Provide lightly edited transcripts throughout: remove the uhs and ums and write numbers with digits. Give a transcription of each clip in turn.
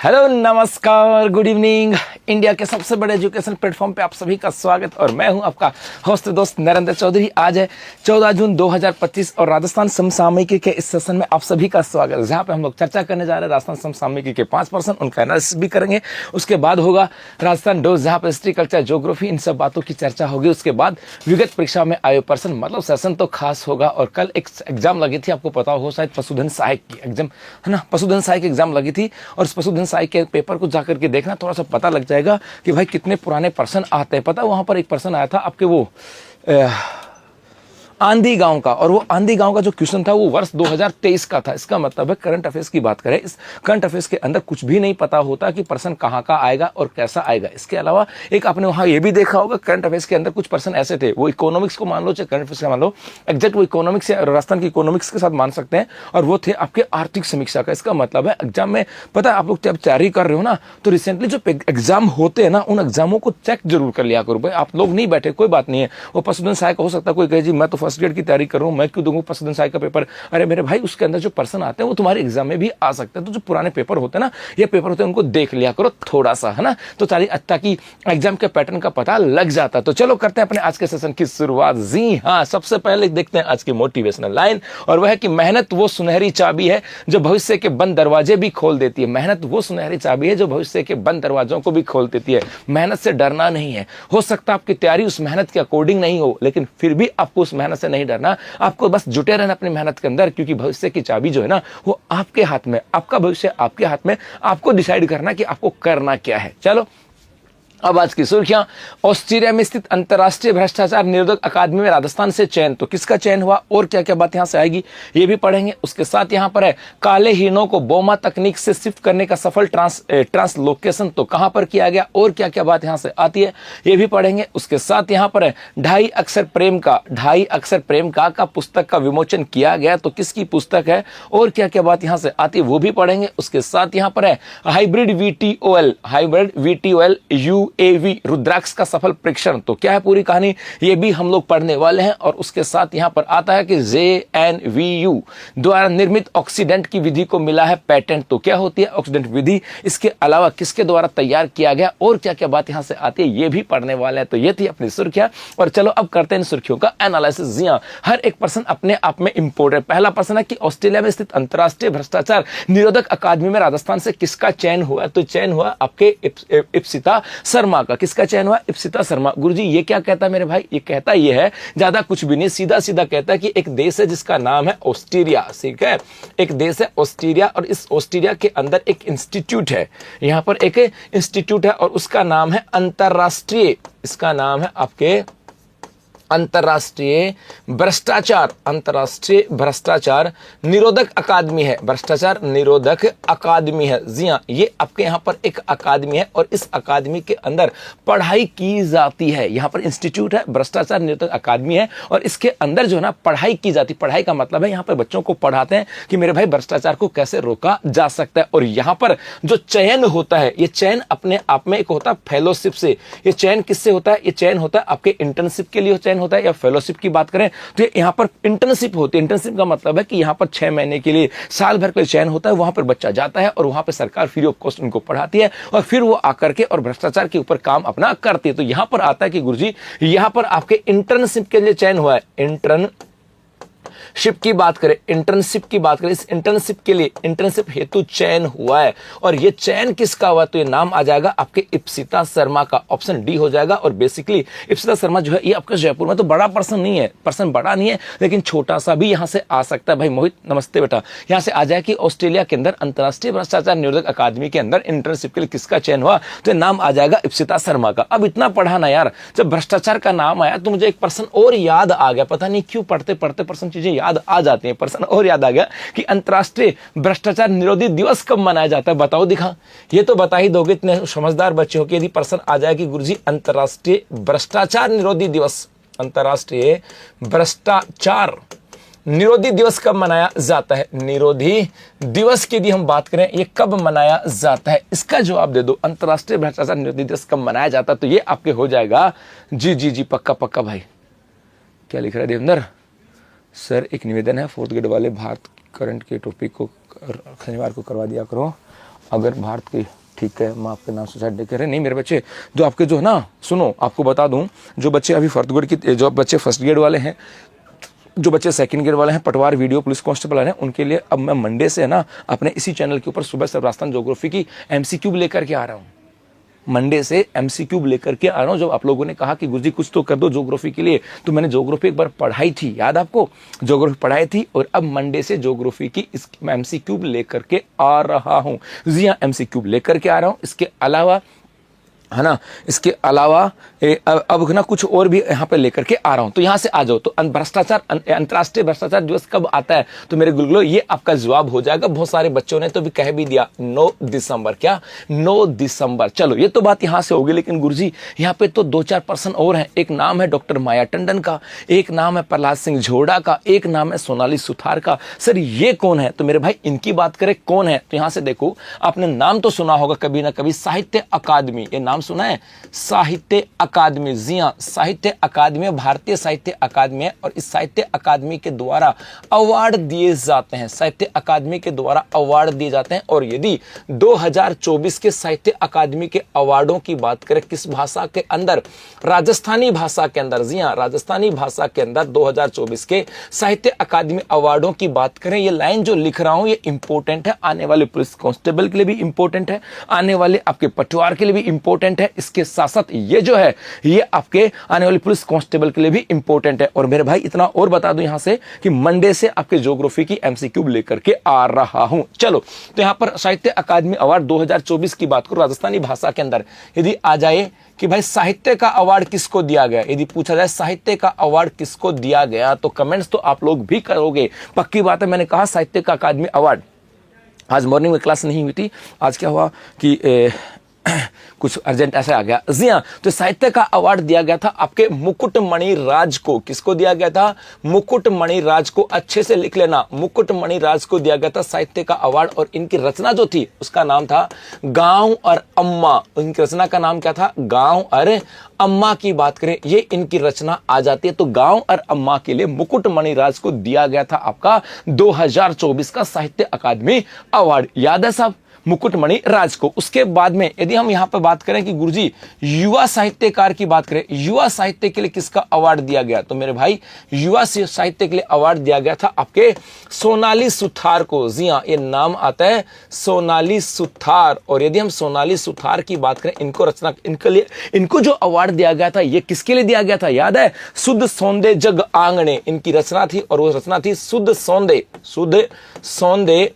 Hello नमस्कार good evening. India के सबसे बड़े एजुकेशन प्लेटफॉर्म पे आप सभी का स्वागत और मैं हूं आपका होस्ट दोस्त नरेंद्र चौधरी। आज है 14 जून 2025 और राजस्थान समसामयिकी के इस सेशन में आप सभी का स्वागत है, जहां पे हम लोग चर्चा करने जा रहे हैं राजस्थान समसामयिकी के 5%, उनका एनालिसिस भी करेंगे। उसके बाद होगा राजस्थान डोज, जहां पर हिस्ट्री, कल्चर, ज्योग्राफी, इन सब बातों की चर्चा होगी। उसके बाद विगत परीक्षा में आयो पर्सन, मतलब सेशन तो खास होगा। और कल एक एग्जाम लगी थी, आपको पता हो शायद, पशुधन सहायक की एग्जाम है ना, पशुधन सहायक एग्जाम लगी थी। और उस पशुधन सहायक के पेपर को जाकर के देखना, थोड़ा सा पता लग जाएगा कि भाई कितने पुराने पर्सन आते हैं। पता वहां पर एक पर्सन आया था आपके वो आंधी गांव का, और वो आंधी गांव का जो क्वेश्चन था वो वर्ष 2023 का था। इसका मतलब है करंट अफेयर्स की बात करें, इस करंट अफेयर्स के अंदर कुछ भी नहीं पता होता कि पर्सन कहां का आएगा और कैसा आएगा। इसके अलावा एक आपने वहां ये भी देखा होगा, करंट अफेयर्स के अंदर कुछ पर्सन ऐसे थे, वो इकोनॉमिक्स को मान लो, चाहे करंट अफेयर्स का मान लो, एग्जैक्ट वो इकोनॉमिक्स या राजस्थान की इकोनॉमिक्स के साथ मान सकते हैं। और वो थे आपके आर्थिक समीक्षा का। इसका मतलब है एग्जाम में, पता है आप लोग जब तैयारी कर रहे हो ना, तो रिसेंटली जो एग्जाम होते हैं ना, उन एग्जामों को चेक जरूर कर लिया करो। भाई आप लोग नहीं बैठे, कोई बात नहीं है, वो पशुधन सहायक हो सकता है, कोई कहे जी मैं तो फर्स्ट ग्रेड की तैयारी कर रहा हूं, मैं क्यों दूंगा पशुधन सहायक का पेपर। अरे मेरे भाई, उसके अंदर जो पर्सन आते हैं वो तुम्हारे एग्जाम में भी आ सकते हैं। तो जो पुराने पेपर होते हैं ना, ये पेपर होते हैं, उनको देख लिया करो थोड़ा सा, है ना, तो ताकि एग्जाम के पैटर्न का पता लग जाता। तो चलो करते हैं अपने आज के सेशन की शुरुआत। जी हाँ, सबसे पहले देखते हैं आज की मोटिवेशनल लाइन, और वह है कि मेहनत वो सुनहरी चाबी है जो भविष्य के बंद दरवाजे भी खोल देती है। मेहनत वो सुनहरी चाबी है जो भविष्य के बंद दरवाजों को भी खोल देती है। मेहनत से डरना नहीं है। हो सकता है आपकी तैयारी उस मेहनत के अकॉर्डिंग नहीं हो, लेकिन फिर भी आपको उस मेहनत से नहीं डरना। आपको बस जुटे रहना अपनी मेहनत के अंदर, क्योंकि भविष्य की चाबी जो है ना, वो आपके हाथ में, आपका भविष्य आपके हाथ में। आपको डिसाइड करना कि आपको करना क्या है। चलो अब आज की सुर्खियां। ऑस्ट्रेलिया में स्थित अंतर्राष्ट्रीय भ्रष्टाचार निरोधक अकादमी में राजस्थान से चयन, तो किसका चयन हुआ और क्या क्या बात यहां से आएगी ये भी पढ़ेंगे। उसके साथ यहां पर है काले हिरणों को बोमा तकनीक से शिफ्ट करने का सफल ट्रांसलोकेशन, तो कहां पर किया गया और क्या क्या बात यहां से आती है ये भी पढ़ेंगे। उसके साथ यहां पर है ढाई अक्षर प्रेम का पुस्तक का विमोचन किया गया, तो किसकी पुस्तक है और क्या क्या बात यहां से आती है वो भी पढ़ेंगे। उसके साथ यहां पर है हाइब्रिड वीटीओएल यूएवी रुद्राक्ष का सफल परीक्षण, तो क्या है पूरी कहानी ये भी हम लोग पढ़ने वाले हैं। और उसके साथ यहां पर आता है कि JNVU द्वारा निर्मित ऑक्सीडेंट की विधि को मिला है पेटेंट, तो क्या होती है ऑक्सीडेंट विधि, इसके अलावा किसके द्वारा तैयार किया गया और क्या क्या बात यहां से आती है ये भी पढ़ने वाले हैं। तो ये थी अपनी सुर्खियां, और चलो अब करते हैं इन सुर्खियों का एनालिसिस। जी हां, हर एक पर्सन अपने आप में इंपोर्टेंट। पहला पर्सन है कि ऑस्ट्रेलिया में स्थित अंतर्राष्ट्रीय भ्रष्टाचार निरोधक अकादमी में राजस्थान से किसका चयन हुआ, तो चयन हुआ आपके इप्सिता शर्मा का। किसका चयन हुआ, इप्सिता शर्मा। गुरुजी ये क्या कहता है मेरे भाई, ये कहता ये है, ज्यादा कुछ भी नहीं, सीधा सीधा कहता है कि एक देश है जिसका नाम है ऑस्ट्रेलिया, ठीक है, एक देश है ऑस्ट्रेलिया, और इस ऑस्ट्रेलिया के अंदर एक इंस्टीट्यूट है, यहां पर एक इंस्टीट्यूट है और उसका नाम है अंतरराष्ट्रीय, इसका नाम है आपके अंतरराष्ट्रीय भ्रष्टाचार निरोधक अकादमी है, भ्रष्टाचार निरोधक अकादमी है। जी हाँ, ये आपके यहाँ पर एक अकादमी है और इस अकादमी के अंदर पढ़ाई की जाती है। यहाँ पर इंस्टीट्यूट है, भ्रष्टाचार निरोधक अकादमी है, और इसके अंदर जो है ना पढ़ाई की जाती। पढ़ाई का मतलब है यहाँ पर बच्चों को पढ़ाते हैं कि मेरे भाई भ्रष्टाचार को कैसे रोका जा सकता है। और यहाँ पर जो चयन होता है, ये चयन अपने आप में एक होता है फेलोशिप से। ये चयन किससे होता है, ये चयन होता है आपके इंटर्नशिप के लिए चयन होता है, या फेलोशिप की बात करें तो यहाँ पर इंटर्नशिप होती है। इंटर्नशिप का मतलब है कि यहाँ पर 6 महीने के लिए, साल भर के लिए चयन होता है। वहां पर बच्चा जाता है और वहां पर सरकार फ्री ऑफ कॉस्ट उनको पढ़ाती है, और फिर वो आकर के और भ्रष्टाचार के ऊपर काम अपना करती है। तो यहाँ पर आता है कि गुरुजी यहाँ पर आपके इंटर्नशिप के लिए चयन हुआ है। इंटर्नशिप की बात करें, इस इंटर्नशिप के लिए, इंटर्नशिप हेतु चयन हुआ है, और ये चयन किसका हुआ, तो ये नाम आ जाएगा आपके इप्सिता शर्मा का। ऑप्शन डी हो जाएगा। और बेसिकली इप्सिता शर्मा जो है ये आपके जयपुर में तो बड़ा पर्सन नहीं है, पर्सन बड़ा नहीं है, लेकिन छोटा सा भी यहां से आ सकता है। भाई मोहित नमस्ते बेटा, यहां से आ जाए कि ऑस्ट्रेलिया के अंदर अंतरराष्ट्रीय भ्रष्टाचार निरोधक अकादमी के अंदर इंटर्नशिप के लिए किसका चयन हुआ, तो नाम आ जाएगा इप्सिता शर्मा का। अब इतना पढ़ा ना यार, जब भ्रष्टाचार का नाम आया तो मुझे एक पर्सन और याद आ गया, पता नहीं क्यों पढ़ते पढ़ते पर्सन चीजें याद आ जाती हैं। पर्सन और याद आ गया कि अंतर्राष्ट्रीय भ्रष्टाचार निरोधी दिवस कब मनाया जाता है, बताओ दिखा, ये तो बता ही दोगे इतने समझदार बच्चे हो कि यदि पर्सन आ जाए कि गुरुजी अंतर्राष्ट्रीय भ्रष्टाचार निरोधी दिवस, अंतर्राष्ट्रीय भ्रष्टाचार निरोधी दिवस कब मनाया जाता है, निरोधी दिवस की यदि हम बात करें ये कब मनाया जाता है, इसका जवाब दे दो। अंतर्राष्ट्रीय भ्रष्टाचार निरोधी दिवस कब मनाया जाता है, तो ये आपके हो जाएगा जी जी जी पक्का पक्का। भाई क्या लिख रहा है देवेंद्र सर, एक निवेदन है, 4th ग्रेड वाले भारत करंट के टॉपिक को शनिवार को करवा दिया करो। अगर भारत की, ठीक है, मैं आपके नाम सुसाइड नहीं कर रहे, नहीं मेरे बच्चे, जो आपके जो है ना, सुनो आपको बता दूं, जो बच्चे अभी फर्स्ट ग्रेड की, जो बच्चे फर्स्ट ग्रेड वाले हैं, जो बच्चे सेकंड ग्रेड वाले हैं, पटवार वीडियो पुलिस कांस्टेबल वाले हैं, उनके लिए अब मैं मंडे से है ना अपने इसी चैनल के ऊपर सुबह से राजस्थान ज्योग्राफी की एमसीक्यू लेकर के आ रहा हूँ। मंडे से एमसीक्यू लेकर के आ रहा हूँ। जब आप लोगों ने कहा कि गुरुजी कुछ तो कर दो ज्योग्राफी के लिए, तो मैंने ज्योग्राफी एक बार पढ़ाई थी, याद आपको, ज्योग्राफी पढ़ाई थी, और अब मंडे से ज्योग्राफी की इस एमसीक्यू लेकर के आ रहा हूँ। जी हाँ, एमसीक्यू लेकर के आ रहा हूँ। इसके अलावा है ना, इसके अलावा अब ना कुछ और भी यहाँ पे लेकर के आ रहा हूँ। तो यहाँ से आ जाओ। तो भ्रष्टाचार, अंतर्राष्ट्रीय भ्रष्टाचार दिवस कब आता है, तो मेरे गुलगुलो ये आपका जवाब हो जाएगा। बहुत सारे बच्चों ने तो भी कह भी दिया 9 दिसंबर। क्या 9 दिसंबर? चलो ये तो बात यहाँ से होगी, लेकिन गुरुजी यहाँ पे तो 2-4 पर्सन और हैं। एक नाम है डॉक्टर माया टंडन का, एक नाम है प्रहलाद सिंह झोड़ा का, एक नाम है सोनाली सुथार का। सर ये कौन है? तो मेरे भाई इनकी बात करें कौन है, तो यहाँ से देखो, आपने नाम तो सुना होगा कभी ना कभी, साहित्य अकादमी, ये नाम सुना है, साहित्य अकादमी। जी हां, साहित्य अकादमी, भारतीय साहित्य अकादमी है, और इस साहित्य अकादमी के द्वारा अवार्ड दिए जाते हैं, साहित्य अकादमी के द्वारा अवार्ड दिए जाते हैं। और यदि 2024 के साहित्य अकादमी के अवार्डों की बात करें, किस भाषा के अंदर? राजस्थानी भाषा के अंदर। जी हां, राजस्थानी भाषा के अंदर 2024 के साहित्य अकादमी अवार्डों की बात करें, ये लाइन जो लिख रहा हूं ये इंपॉर्टेंट है, आने वाले पुलिस कांस्टेबल के लिए भी इंपॉर्टेंट है, आने वाले आपके पटवार के लिए भी इंपॉर्टेंट है, इसके साथ साथ ये जो है ये आपके आने वाले पुलिस कांस्टेबल के लिए भी इंपॉर्टेंट है। और मेरे भाई इतना और बता दूं यहां से कि मंडे से आपके ज्योग्राफी की एमसीक्यू लेकर के आ रहा हूं। चलो, तो यहां पर साहित्य अकादमी अवार्ड 2024 की बात करो, राजस्थानी भाषा के अंदर यदि आ जाए कि भाई साहित्य का अवार्ड किसको दिया गया, यदि पूछा जाए साहित्य का अवार्ड किसको दिया गया, तो कमेंट्स तो आप लोग भी करोगे, पक्की बात है। मैंने कहा साहित्य का अकादमी अवार्ड, आज मॉर्निंग में क्लास नहीं हुई थी, आज क्या हुआ कि कुछ अर्जेंट ऐसे आ गया। जी हाँ, तो साहित्य का अवार्ड दिया गया था आपके मुकुटमणि राज को। किसको दिया गया था? मुकुटमणि राज को। अच्छे से लिख लेना, मुकुटमणि राज को दिया गया था साहित्य का अवार्ड। और इनकी रचना जो थी उसका नाम था गांव और अम्मा। इनकी रचना का नाम क्या था? गांव और अम्मा की बात करें, ये इनकी रचना आ जाती है। तो गांव और अम्मा के लिए मुकुटमणि राज को दिया गया था आपका 2024 का साहित्य अकादमी अवार्ड। याद है साहब, मुकुटमणि राज को। उसके बाद में यदि हम यहां पर बात करें कि गुरुजी युवा साहित्यकार की बात करें, युवा साहित्य के लिए किसका अवार्ड दिया गया, तो मेरे भाई युवा साहित्य के लिए अवार्ड दिया गया था आपके सोनाली सुथार को। जी हां, ये नाम आता है सोनाली सुथार। और यदि हम सोनाली सुथार की बात करें, इनको रचना, इनके लिए इनको जो अवार्ड दिया गया था, ये किसके लिए दिया गया था? याद है, शुद्ध सौंदे जग आंगणे इनकी रचना थी, और वो रचना थी शुद्ध सौंदे, शुद्ध सौंदे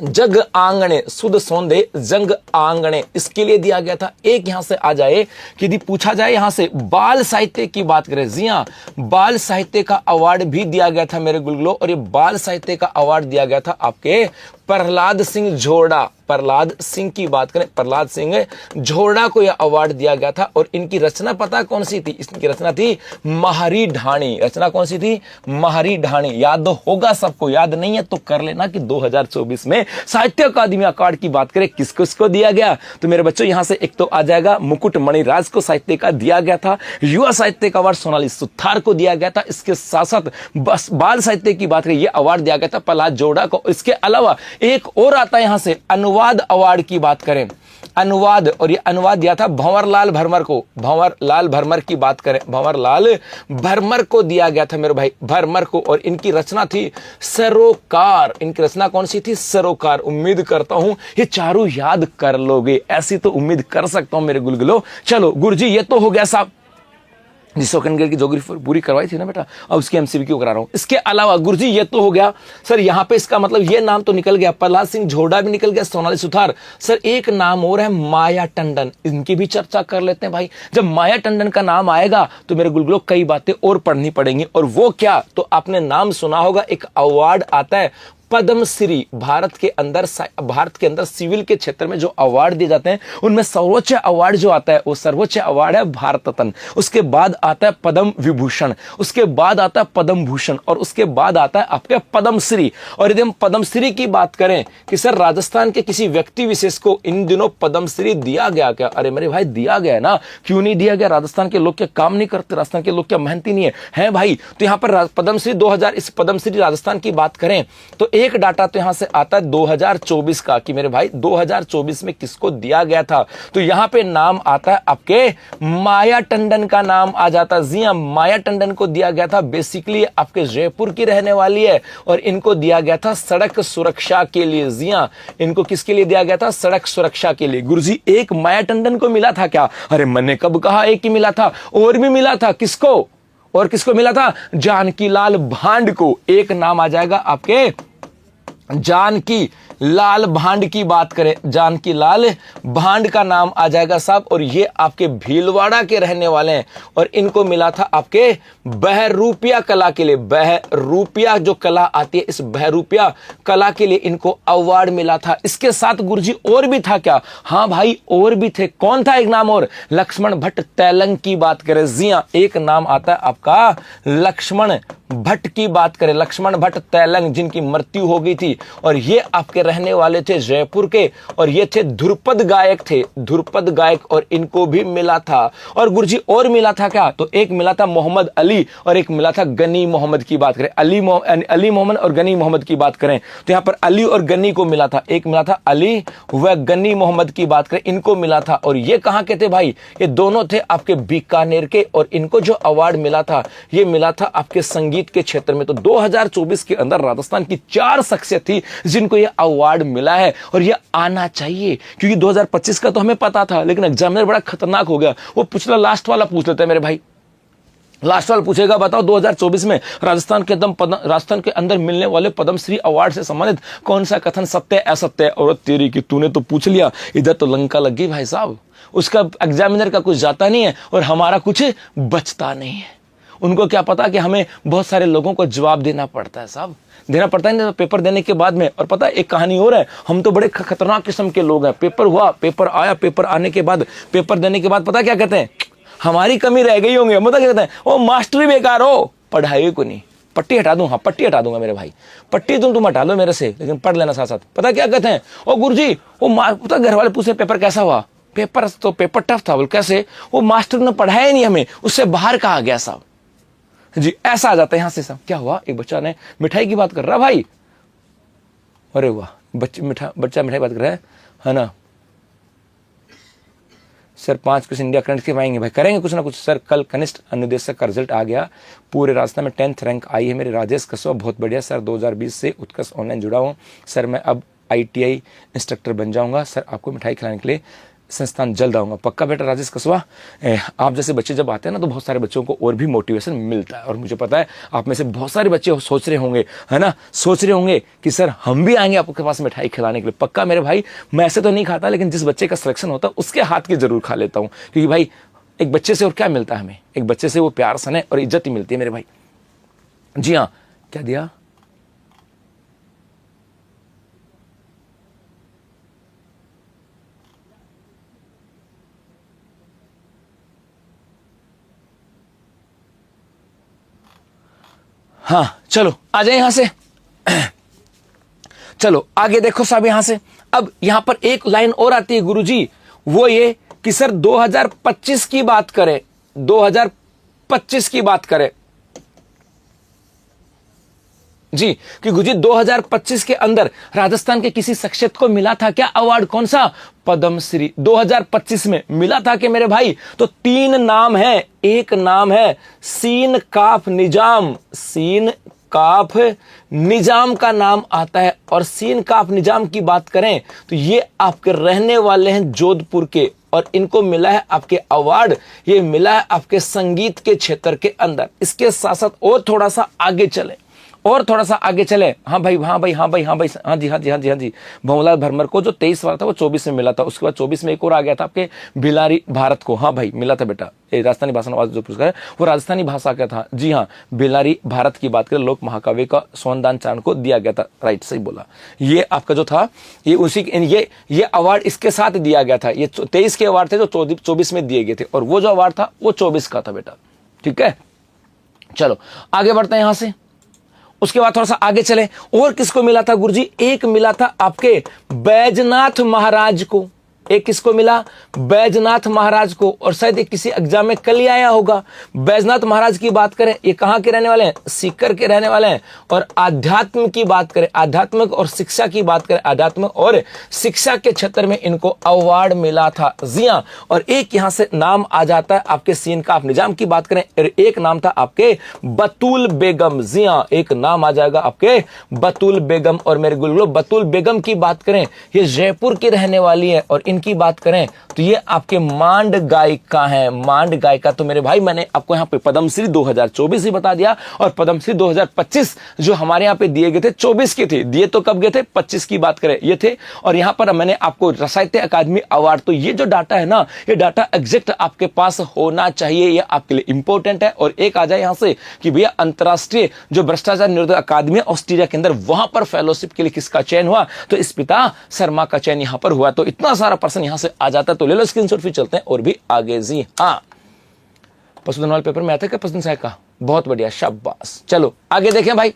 जग आंगणे, शुद्ध सौंदे जंग आंगणे, इसके लिए दिया गया था। एक यहां से आ जाए कि यदि पूछा जाए यहां से बाल साहित्य की बात करें, जी हां, बाल साहित्य का अवार्ड भी दिया गया था मेरे गुलगुलो। और ये बाल साहित्य का अवार्ड दिया गया था आपके प्रहलाद सिंह झोड़ा। प्रहलाद सिंह की बात करें, प्रहलाद सिंह झोड़ा को यह अवार्ड दिया गया था। और इनकी रचना पता कौन सी थी? इनकी रचना थी महारी ढाणी। रचना कौन सी थी? महारी ढाणी। याद होगा सबको, याद नहीं है तो कर लेना कि 2024 में साहित्य अकादमी अवार्ड की बात करें किसको किसको दिया गया, तो मेरे बच्चों यहां से एक तो आ जाएगा मुकुटमणि राज को साहित्य का दिया गया था, युवा साहित्य का अवार्ड सोनाली सुथार को दिया गया था। इसके साथ साथ बस बाल साहित्य की बात करें, यह अवार्ड दिया गया था प्रहलाद झोड़ा को। इसके अलावा एक और आता है यहां से अनुवाद अवार्ड की बात करें, अनुवाद, और ये अनुवाद दिया था भंवरलाल भरमर को। भंवरलाल भरमर की बात करें, भंवरलाल भरमर को दिया गया था मेरे भाई, भरमर को। और इनकी रचना थी सरोकार। इनकी रचना कौन सी थी? सरोकार। उम्मीद करता हूं ये चारों याद कर लोगे, ऐसी तो उम्मीद कर सकता हूं मेरे गुलगुलो। चलो गुरुजी ये तो हो गया साहब, जिस सेकंड ग्रेड की ज्योग्राफी पूरी करवाई थी ना बेटा, अब उसकी एमसीक्यू करा रहा हूं। इसके अलावा गुरुजी ये तो हो गया सर, यहां पे इसका मतलब ये नाम तो निकल गया, प्रहलाद सिंह झोड़ा भी निकल गया, सोनाली सुथार। सर एक नाम और है माया टंडन, इनकी भी चर्चा कर लेते हैं भाई। जब माया टंडन का नाम आएगा तो मेरे गुलगुलो कई बातें और पढ़नी पड़ेंगी। और वो क्या, तो आपने नाम सुना होगा, एक अवार्ड आता है पद्मश्री। भारत के अंदर सिविल के क्षेत्र में जो अवार्ड दिए जाते हैं उनमें सर्वोच्च अवार्ड जो आता है वो सर्वोच्च अवार्ड है भारत रत्न। उसके बाद आता है पद्म विभूषण, उसके बाद आता है पद्म भूषण, और उसके बाद आता है आपके पद्मश्री। और यदि हम पद्मश्री की बात करें कि सर राजस्थान के किसी व्यक्ति विशेष को इन दिनों पद्मश्री दिया गया क्या? अरे मेरे भाई दिया गया ना, क्यों नहीं दिया गया? राजस्थान के लोग क्या काम नहीं करते? राजस्थान के लोग क्या मेहनती नहीं है भाई? तो यहां पर पद्मश्री 2000, इस पद्मश्री राजस्थान की बात करें तो एक डाटा तो यहां से आता है 2024 का कि मेरे भाई 2024 में किसको दिया गया था। तो यहां पे नाम आता है आपके माया टंडन का नाम आ जाता है। जी हां, माया टंडन को दिया गया था। बेसिकली आपके जयपुर की रहने वाली है और इनको दिया गया था सड़क सुरक्षा के लिए। जी हां, इनको किसके लिए दिया गया था? सड़क सुरक्षा के लिए। गुरुजी एक माया टंडन को मिला था क्या? अरे मैंने कब कहा एक ही मिला था, और भी मिला था। किसको? और किसको मिला था? जानकीलाल भांड को। एक नाम आ जाएगा आपके जानकी लाल भांड की बात करें, जानकी लाल भांड का नाम आ जाएगा साहब। और ये आपके भीलवाड़ा के रहने वाले हैं और इनको मिला था आपके बहरूपिया कला के लिए। बहरूपिया जो कला आती है, इस बहरूपिया कला के लिए इनको अवार्ड मिला था। इसके साथ गुरुजी और भी था क्या? हाँ भाई, और भी थे। कौन था एक नाम और? लक्ष्मण भट्ट तैलंग की बात करें। जी हां, एक नाम आता है आपका लक्ष्मण भट्ट की बात करें, लक्ष्मण भट्ट तैलंग, जिनकी मृत्यु हो गई थी और ये आपके रहने वाले थे जयपुर के और ये थे ध्रुपद गायक थे, ध्रुपद गायक, और इनको भी मिला था। और गुरुजी और मिला था क्या? तो एक मिला था मोहम्मद अली और एक मिला था गनी मोहम्मद की बात करें। अली मोहम्मद और गनी मोहम्मद की बात करें तो यहां पर अली और गनी को मिला था। एक मिला था अली व गनी मोहम्मद की बात करें, इनको मिला था। और ये कहां के थे भाई? ये दोनों थे आपके बीकानेर के और इनको जो अवार्ड मिला था ये मिला था आपके संगीत के क्षेत्र में। तो 2024 के अंदर राजस्थान की 4 शख्सियत थी जिनको यह अवार्ड मिला है और यह आना चाहिए, क्योंकि 2025 का तो हमें पता था लेकिन एग्जामिनर बड़ा खतरनाक हो गया। वो पिछला लास्ट वाला पूछ लेते हैं मेरे भाई। लास्ट वाला पूछेगा, बताओ 2024 में राजस्थान के अंदर मिलने वाले पद्मश्री अवार्ड से संबंधित कौन सा कथन सत्य असत्य है? और तेरी की तूने तो पूछ लिया, इधर तो लंका लग गई भाई साहब। उसका एग्जामिनर का कुछ जाता नहीं है और हमारा कुछ बचता नहीं है। उनको क्या पता कि हमें बहुत सारे लोगों को जवाब देना पड़ता है साहब, देना पड़ता है ना पेपर देने के बाद में। और पता है एक कहानी और है, हम तो बड़े खतरनाक किस्म के लोग हैं। पेपर हुआ, पेपर आया, पेपर आने के बाद, पेपर देने के बाद पता क्या कहते हैं? हमारी कमी रह गई होंगे। मतलब क्या कहते हैं? ओ मास्टर ही बेकार हो, पढ़ाई को नहीं। पट्टी हटा दूं? हाँ पट्टी हटा दूंगा मेरे भाई, पट्टी तुम हटा लो मेरे से, लेकिन पढ़ लेना साथ साथ। पता क्या कहते हैं? ओ गुरुजी, पता घर वाले पूछे पेपर कैसा हुआ? पेपर टफ था। बोल कैसे? वो मास्टर ने पढ़ाया नहीं हमें, उससे बाहर कहा गया साहब। जी ऐसा आ जाता है यहां से सब। क्या हुआ? एक बच्चा ने मिठाई की बात कर रहा भाई। अरे वाह, बच्चा मिठाई बात कर रहा है ना सर। 5 क्वेश्चन इंडिया करंट के आएंगे भाई, करेंगे कुछ ना कुछ सर। कल कनिष्ठ अनुदेशक का रिजल्ट आ गया, पूरे राजस्थान में 10th रैंक आई है मेरे राजेश कसवा, बहुत बढ़िया सर। 2020 से उत्कर्ष ऑनलाइन जुड़ा हूँ सर। मैं अब ITI इंस्ट्रक्टर बन जाऊंगा सर। आपको मिठाई खिलाने के लिए संस्थान जल्द आऊंगा, पक्का बेटा राजेश कसवा। आप जैसे बच्चे जब आते हैं ना तो बहुत सारे बच्चों को और भी मोटिवेशन मिलता है। और मुझे पता है आप में से बहुत सारे बच्चे सोच रहे होंगे, है ना, सोच रहे होंगे कि सर हम भी आएंगे आपके पास मिठाई खिलाने के लिए। पक्का मेरे भाई, मैं ऐसे तो नहीं खाता, लेकिन जिस बच्चे का सिलेक्शन होता है उसके हाथ की जरूर खा लेता हूँ, क्योंकि भाई एक बच्चे से और क्या मिलता है हमें? एक बच्चे से वो प्यार स्नेह और इज्जत ही मिलती है मेरे भाई। जी हाँ, क्या दिया? हाँ चलो आ जाए यहां से। चलो आगे देखो साहब यहां से। अब यहां पर एक लाइन और आती है गुरुजी, वो ये कि सर 2025 की बात करें, 2025 की बात करें जी, कि गुरुजी 2025 के अंदर राजस्थान के किसी शख्सियत को मिला था क्या अवार्ड? कौन सा? पद्मश्री 2025 में मिला था कि मेरे भाई? तो 3 नाम है। एक नाम है सीन काफ निजाम, सीन काफ निजाम का नाम आता है। और सीन काफ निजाम की बात करें तो ये आपके रहने वाले हैं जोधपुर के और इनको मिला है आपके अवार्ड, ये मिला है आपके संगीत के क्षेत्र के अंदर। इसके साथ साथ और थोड़ा सा आगे चले, और थोड़ा सा आगे चले। हाँ भाई, हाँ भाई, हाँ भाई, हाँ भाई, हाँ जी, हाँ जी, हाँ जी, हाँ जी। भंवरलाल भरमर को जो 23 वाला था वो 24 में मिला था। उसके बाद 24 में एक और आ गया था आपके बिलारी भारत को। हाँ भाई मिला था बेटा। ये राजस्थानी भाषा नवाज जो पुरस्कार है वो राजस्थानी भाषा का था। जी हाँ, बिलारी भारत की बात करें, लोक महाकाव्य का सोनदान चारण को दिया गया था। राइट, सही बोला। ये आपका जो था ये उसी ये अवार्ड इसके साथ दिया गया था। ये 23 के अवार्ड थे जो 24 में दिए गए थे, और वो जो अवार्ड था वो 24 का था बेटा। ठीक है, चलो आगे बढ़ते हैं यहां से। उसके बाद थोड़ा सा आगे चले, और किसको मिला था गुरुजी? एक मिला था आपके बैजनाथ महाराज को। एक किसको मिला? बैजनाथ महाराज को। और शायद ये किसी एग्जाम में कल ही आया होगा। बैजनाथ महाराज की बात करें, ये कहां के रहने वाले हैं? सीकर के रहने वाले हैं। और आध्यात्म की बात करें, आध्यात्मिक और शिक्षा की बात करें, आध्यात्मिक और शिक्षा के क्षेत्र में इनको अवार्ड मिला था। जी हां। और एक यहां से नाम आ जाता है आपके सीन का, आप निजाम की बात करें, एक नाम था आपके बतूल बेगम। जी हां, एक नाम आ जाएगा आपके बतूल बेगम। और मेरे गुल्लो बतूल बेगम की बात करें, ये जयपुर की रहने वाली है। और इनकी बात करें तो ये आपके मांड गायिका हैं, मांड गायिका। तो मेरे भाई मैंने आपको यहाँ पे पद्मश्री 2024 ही बता दिया, और पद्मश्री 2025 जो हमारे यहाँ पे दिए गए थे 24 के थे, दिए तो कब गए थे? 25 की बात करें ये थे। और यहाँ पर मैंने आपको साहित्य अकादमी अवार्ड, तो ये जो डाटा है ना, ये डाटा एग्जैक्ट आपके पास होना चाहिए, ये आपके लिए इंपॉर्टेंट है। और एक आ जाए यहाँ से कि भैया अंतरराष्ट्रीय जो भ्रष्टाचार निरोधक अकादमी ऑस्ट्रेलिया के अंदर, वहां पर फेलोशिप के लिए किसका चयन हुआ? तो स्मिता शर्मा का चयन यहां पर हुआ। तो इतना सारा पर्सन यहां से आ जाता है। तो ले लो स्क्रीनशॉट, फिर चलते हैं और भी आगे। जी हाँ, पशुधन वाले पेपर में आता है क्या पशुधन सहायक का? बहुत बढ़िया, शाबाश। चलो आगे देखें भाई।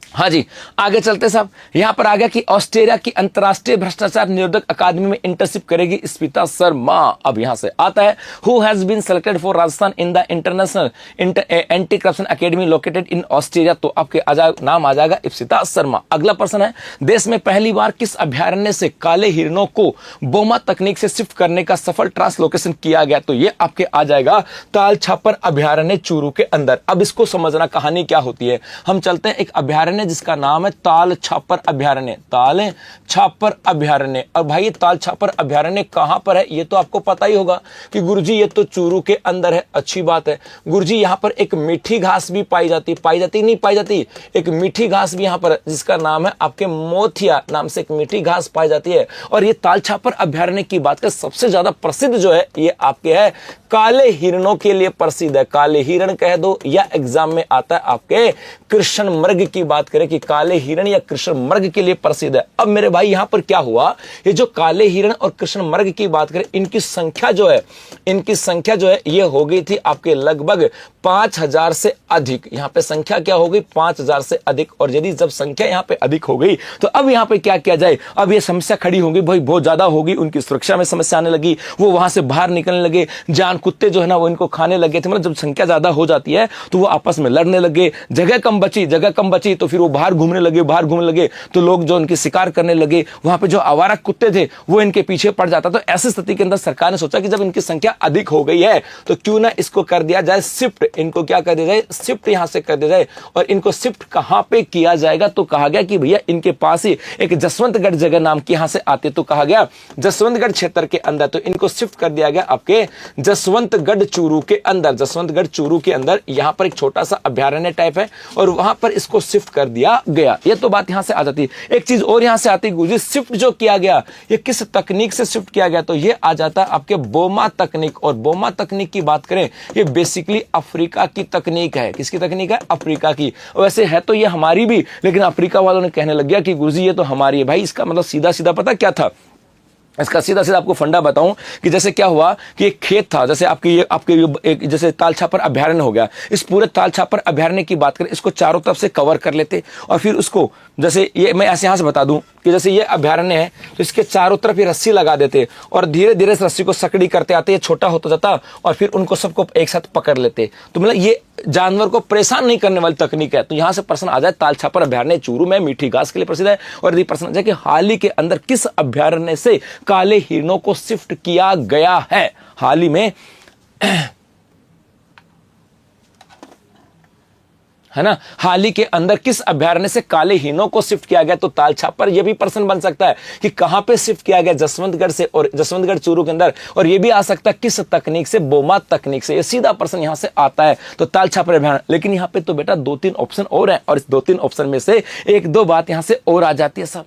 हाँ जी, आगे चलते साहब। यहां पर आ गया कि ऑस्ट्रेलिया की अंतरराष्ट्रीय भ्रष्टाचार निरोधक अकादमी में इंटर्नशिप करेगी स्मिता शर्मा। अब यहां से आता है, who has been selected for Rajasthan in the international anti corruption academy located in Australia. तो आपके नाम आ जाएगा स्मिता शर्मा। अगला प्रश्न है, देश में पहली बार किस अभ्यारण्य से काले हिरणों को बोमा तकनीक से शिफ्ट करने का सफल ट्रांसलोकेशन किया गया? तो ये आपके आ जाएगा ताल छापर अभ्यारण्य चूरू के अंदर। अब इसको समझना, कहानी क्या होती है। हम चलते हैं एक अभ्यारण्य जिसका नाम है ताल छापर अभ्यारण्य, ताल छापर अभ्यारण्य। और भाई ताल छापर अभ्यारण्य कहां पर है? ये तो आपको पता ही होगा कि गुरुजी ये तो चूरू के अंदर है। अच्छी बात है गुरुजी, यहां पर एक मीठी घास भी पाई जाती नहीं पाई जाती, एक मीठी घास भी यहां पर जिसका नाम है आपके मोथिया नाम से एक मीठी घास पाई जाती है। और ये ताल छापर अभ्यारण्य की बात करें, सबसे ज्यादा प्रसिद्ध जो है ये आपके है काले हिरणों के लिए प्रसिद्ध है। काले हिरण कह दो, या एग्जाम में आता है आपके कृष्ण मृग की बात करें कि काले हिरण या कृष्ण मृग के लिए प्रसिद्ध है। अब मेरे भाई यहां पर क्या हुआ, ये जो काले हिरण और कृष्ण मृग की बात करें, इनकी संख्या जो है ये हो गई थी आपके लगभग 5000 से अधिक। यहां पे संख्या क्या हो गई? 5000 से अधिक। और यदि जब संख्या यहां पे अधिक हो गई तो अब यहां पे क्या किया जाए? अब ये समस्या खड़ी होगी भाई, बहुत ज्यादा होगी, उनकी सुरक्षा में समस्या आने लगी, वो वहां से बाहर निकलने लगे, जान कुत्ते जो है ना वो इनको खाने लगे थे। मतलब जब संख्या ज्यादा हो जाती है तो वो आपस में लड़ने लगे, जगह कम बची तो फिर वो बाहर घूमने लगे तो लोग जो उनकी शिकार करने लगे, वहां पे जो आवारा कुत्ते थे वो इनके पीछे पड़ जाता। तो ऐसी स्थिति के अंदर सरकार ने सोचा कि जब इनकी संख्या अधिक हो गई है तो क्यों ना इसको कर दिया जाए शिफ्ट, इनको क्या कर दिया जाए? शिफ्ट यहां से कर दिया जाए। और इनको शिफ्ट कहां पे किया जाएगा? तो कहा गया कि भैया इनके पास ही एक जसवंतगढ़ जगह नाम की यहां से आते, तो कहा गया जसवंतगढ़ क्षेत्र के अंदर, तो इनको शिफ्ट कर दिया गया आपके जसवंतगढ़ चूरू के अंदर। जसवंतगढ़ चूरू के अंदर यहां पर एक छोटा सा अभ्यारण्य टाइप है और वहां पर इसको शिफ्ट कर दिया गया। ये तो बात यहां से आ जाती है। एक चीज और यहां से आती है, शिफ्ट जो किया गया ये किस तकनीक से शिफ्ट किया गया? तो ये आ जाता है आपके बोमा तकनीक। और बोमा तकनीक की बात करें, ये बेसिकली अफ्रीका की तकनीक है। किसकी तकनीक है? अफ्रीका की। वैसे है तो ये हमारी भी, लेकिन अफ्रीका वालों ने कहने लग गया कि गुरुजी ये तो हमारी है। भाई इसका मतलब सीधा सीधा पता क्या था? इसका सीधा सीधा आपको फंडा बताऊं कि जैसे क्या हुआ कि एक खेत था, जैसे आपके जैसे ताल छापर अभ्यारण्य हो गया, इस पूरे ताल छापर अभ्यारण्य की बात करें, इसको चारों तरफ से कवर कर लेते और फिर उसको जैसे ये मैं ऐसे यहां से बता दूं कि जैसे ये अभ्यारण्य है तो इसके चारों तरफ ये रस्सी लगा देते और धीरे धीरे इस रस्सी को सकड़ी करते आते, ये छोटा होता जाता और फिर उनको सबको एक साथ पकड़ लेते। तो मतलब ये जानवर को परेशान नहीं करने वाली तकनीक है। तो यहां से प्रश्न आ जाए, ताल छापर अभ्यारण्य चूरू में मीठी घास के लिए प्रसिद्ध है। और यदि प्रश्न आ जाए कि हाल ही के अंदर किस अभ्यारण्य से काले हिरणों को शिफ्ट किया गया है, हाल ही में है ना, हाल ही के अंदर किस अभ्यारण्य से काले हिरणों को शिफ्ट किया गया? तो ताल छापर। ये भी प्रश्न बन सकता है कि कहां पे शिफ्ट किया गया, जसवंतगढ़ से और जसवंतगढ़ चूरू के अंदर। और ये भी आ सकता है किस तकनीक से, बोमा तकनीक से। ये सीधा प्रश्न यहां से आता है। तो ताल छापर अभ्यारण्य। लेकिन यहां पे तो बेटा 2-3 ऑप्शन और हैं और इस 2-3 ऑप्शन में से 1-2 बात यहां से और आ जाती है सब,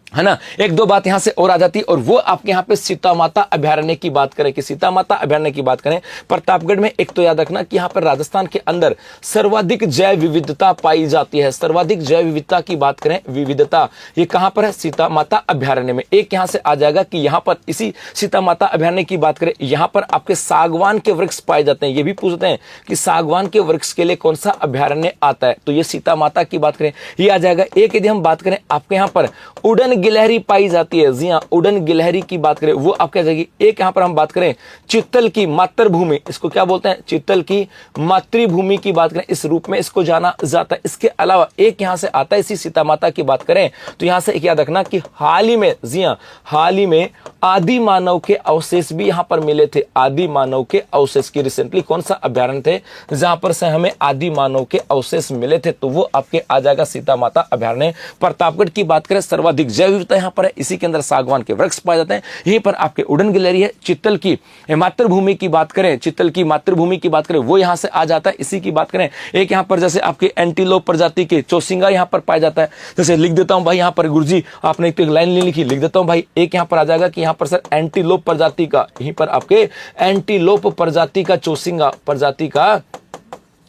है ना, 1-2 बात यहां से और आ जाती है। और वो आपके यहां पे सीता माता अभ्यारण्य की बात करें कि सीता माता अभ्यारण्य की बात करें प्रतापगढ़ में, एक तो याद रखना कि यहां पर राजस्थान के अंदर सर्वाधिक जैव विविधता पाई जाती है। सर्वाधिक जैव विविधता की बात करें, विविधता ये कहां पर है? सीता माता अभ्यारण्य में। एक यहां से आ जाएगा कि यहां पर इसी सीता माता अभ्यारण्य की बात करें, यहां पर आपके सागवान के वृक्ष पाए जाते हैं। ये भी पूछते हैं कि सागवान के वृक्ष के लिए कौन सा अभ्यारण्य आता है, तो ये सीता माता की बात करें ये आ जाएगा। एक यदि हम बात करें आपके यहां पर उड़न गिलहरी पाई जाती है। जी हाँ, उड़न गिलहरी की बात करें वो आप कह जाएगी। एक यहां पर हम बात करें चित्तल की मातृभूमि, इसको क्या बोलते हैं, चित्तल की मातृभूमि की बात करें, इस रूप में इसको जाना जाता है। इसके अलावा एक यहां से आता है, इसी सीता माता की बात करें तो यहां से एक याद रखना कि हाल ही में, जी हाँ, हाल ही में आदि मानव के अवशेष भी यहां पर मिले थे। आदि मानव के अवशेष की रिसेंटली कौन सा अभ्यारण्य थे जहां पर से हमें आदि मानव के अवशेष मिले थे, तो वो आपके आ जाएगा सीता माता अभ्यारण्य। प्रतापगढ़ की बात करें सर्वाधिक जैव विविधता यहां पर है, इसी के अंदर सागवान के वृक्ष पाए जाते हैं। यहीं पर आपके उड़न गिलहरी है। चित्तल की मातृभूमि की बात करें, चित्तल की मातृभूमि की बात करें वो यहां से आ जाता है। इसी की बात करें एक यहां पर जैसे आपके एंटीलोप प्रजाति के चौसिंगा यहां पर पाया जाता है। जैसे लिख देता हूं भाई, यहां पर गुरुजी आपने एक लाइन नहीं लिखी, लिख देता हूं भाई। एक यहां पर आ जाएगा कि यहां पर सर एंटीलोप प्रजाति का, यहीं पर आपके एंटीलोप प्रजाति का चौसिंगा प्रजाति का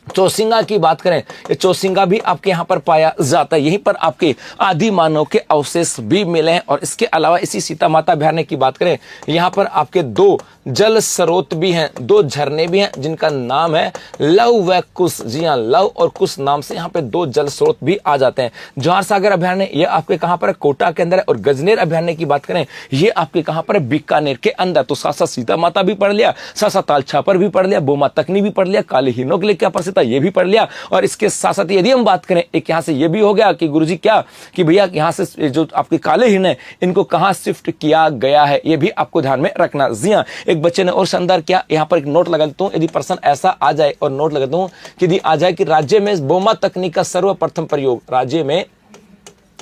चौसिंगा की बात करें, ये चौसिंगा भी आपके यहां पर पाया जाता है। यहीं पर आपके आदि मानव के अवशेष भी मिले हैं। और इसके अलावा इसी सीता माता अभ्यारण्य की बात करें, यहां पर आपके दो जल स्रोत भी हैं, दो झरने भी हैं जिनका नाम है लव व कुश। जी हां, लव और कुश नाम से यहां पे दो जल स्रोत भी आ जाते हैं। जवाहर सागर अभ्यारण्य ये आपके कहां पर है, कोटा के अंदर है। और गजनेर अभ्यारण्य की बात करें ये आपके कहां पर है, बीकानेर के अंदर। तो साथ साथ सीता माता भी पढ़ लिया, साथ साथ ताल छापर भी पढ़ लिया, बोमा तकनी भी पढ़ लिया, काले हिरणों के लिए क्या प्रसिद्ध ये भी पढ़ लिया। और इसके साथ साथ यदि हम बात करें एक यहां से ये भी हो गया कि गुरुजी क्या कि भैया यहां से जो आपके काले हिरण है इनको कहां शिफ्ट किया गया है, ये भी आपको ध्यान में रखना। जी हां, एक बच्चे ने और शानदार क्या यहां पर एक नोट लगा देता हूं, यदि प्रश्न ऐसा आ जाए और नोट लगा दूं कि यदि आ जाए कि राज्य में बोमा तकनीक का सर्वप्रथम प्रयोग, राज्य में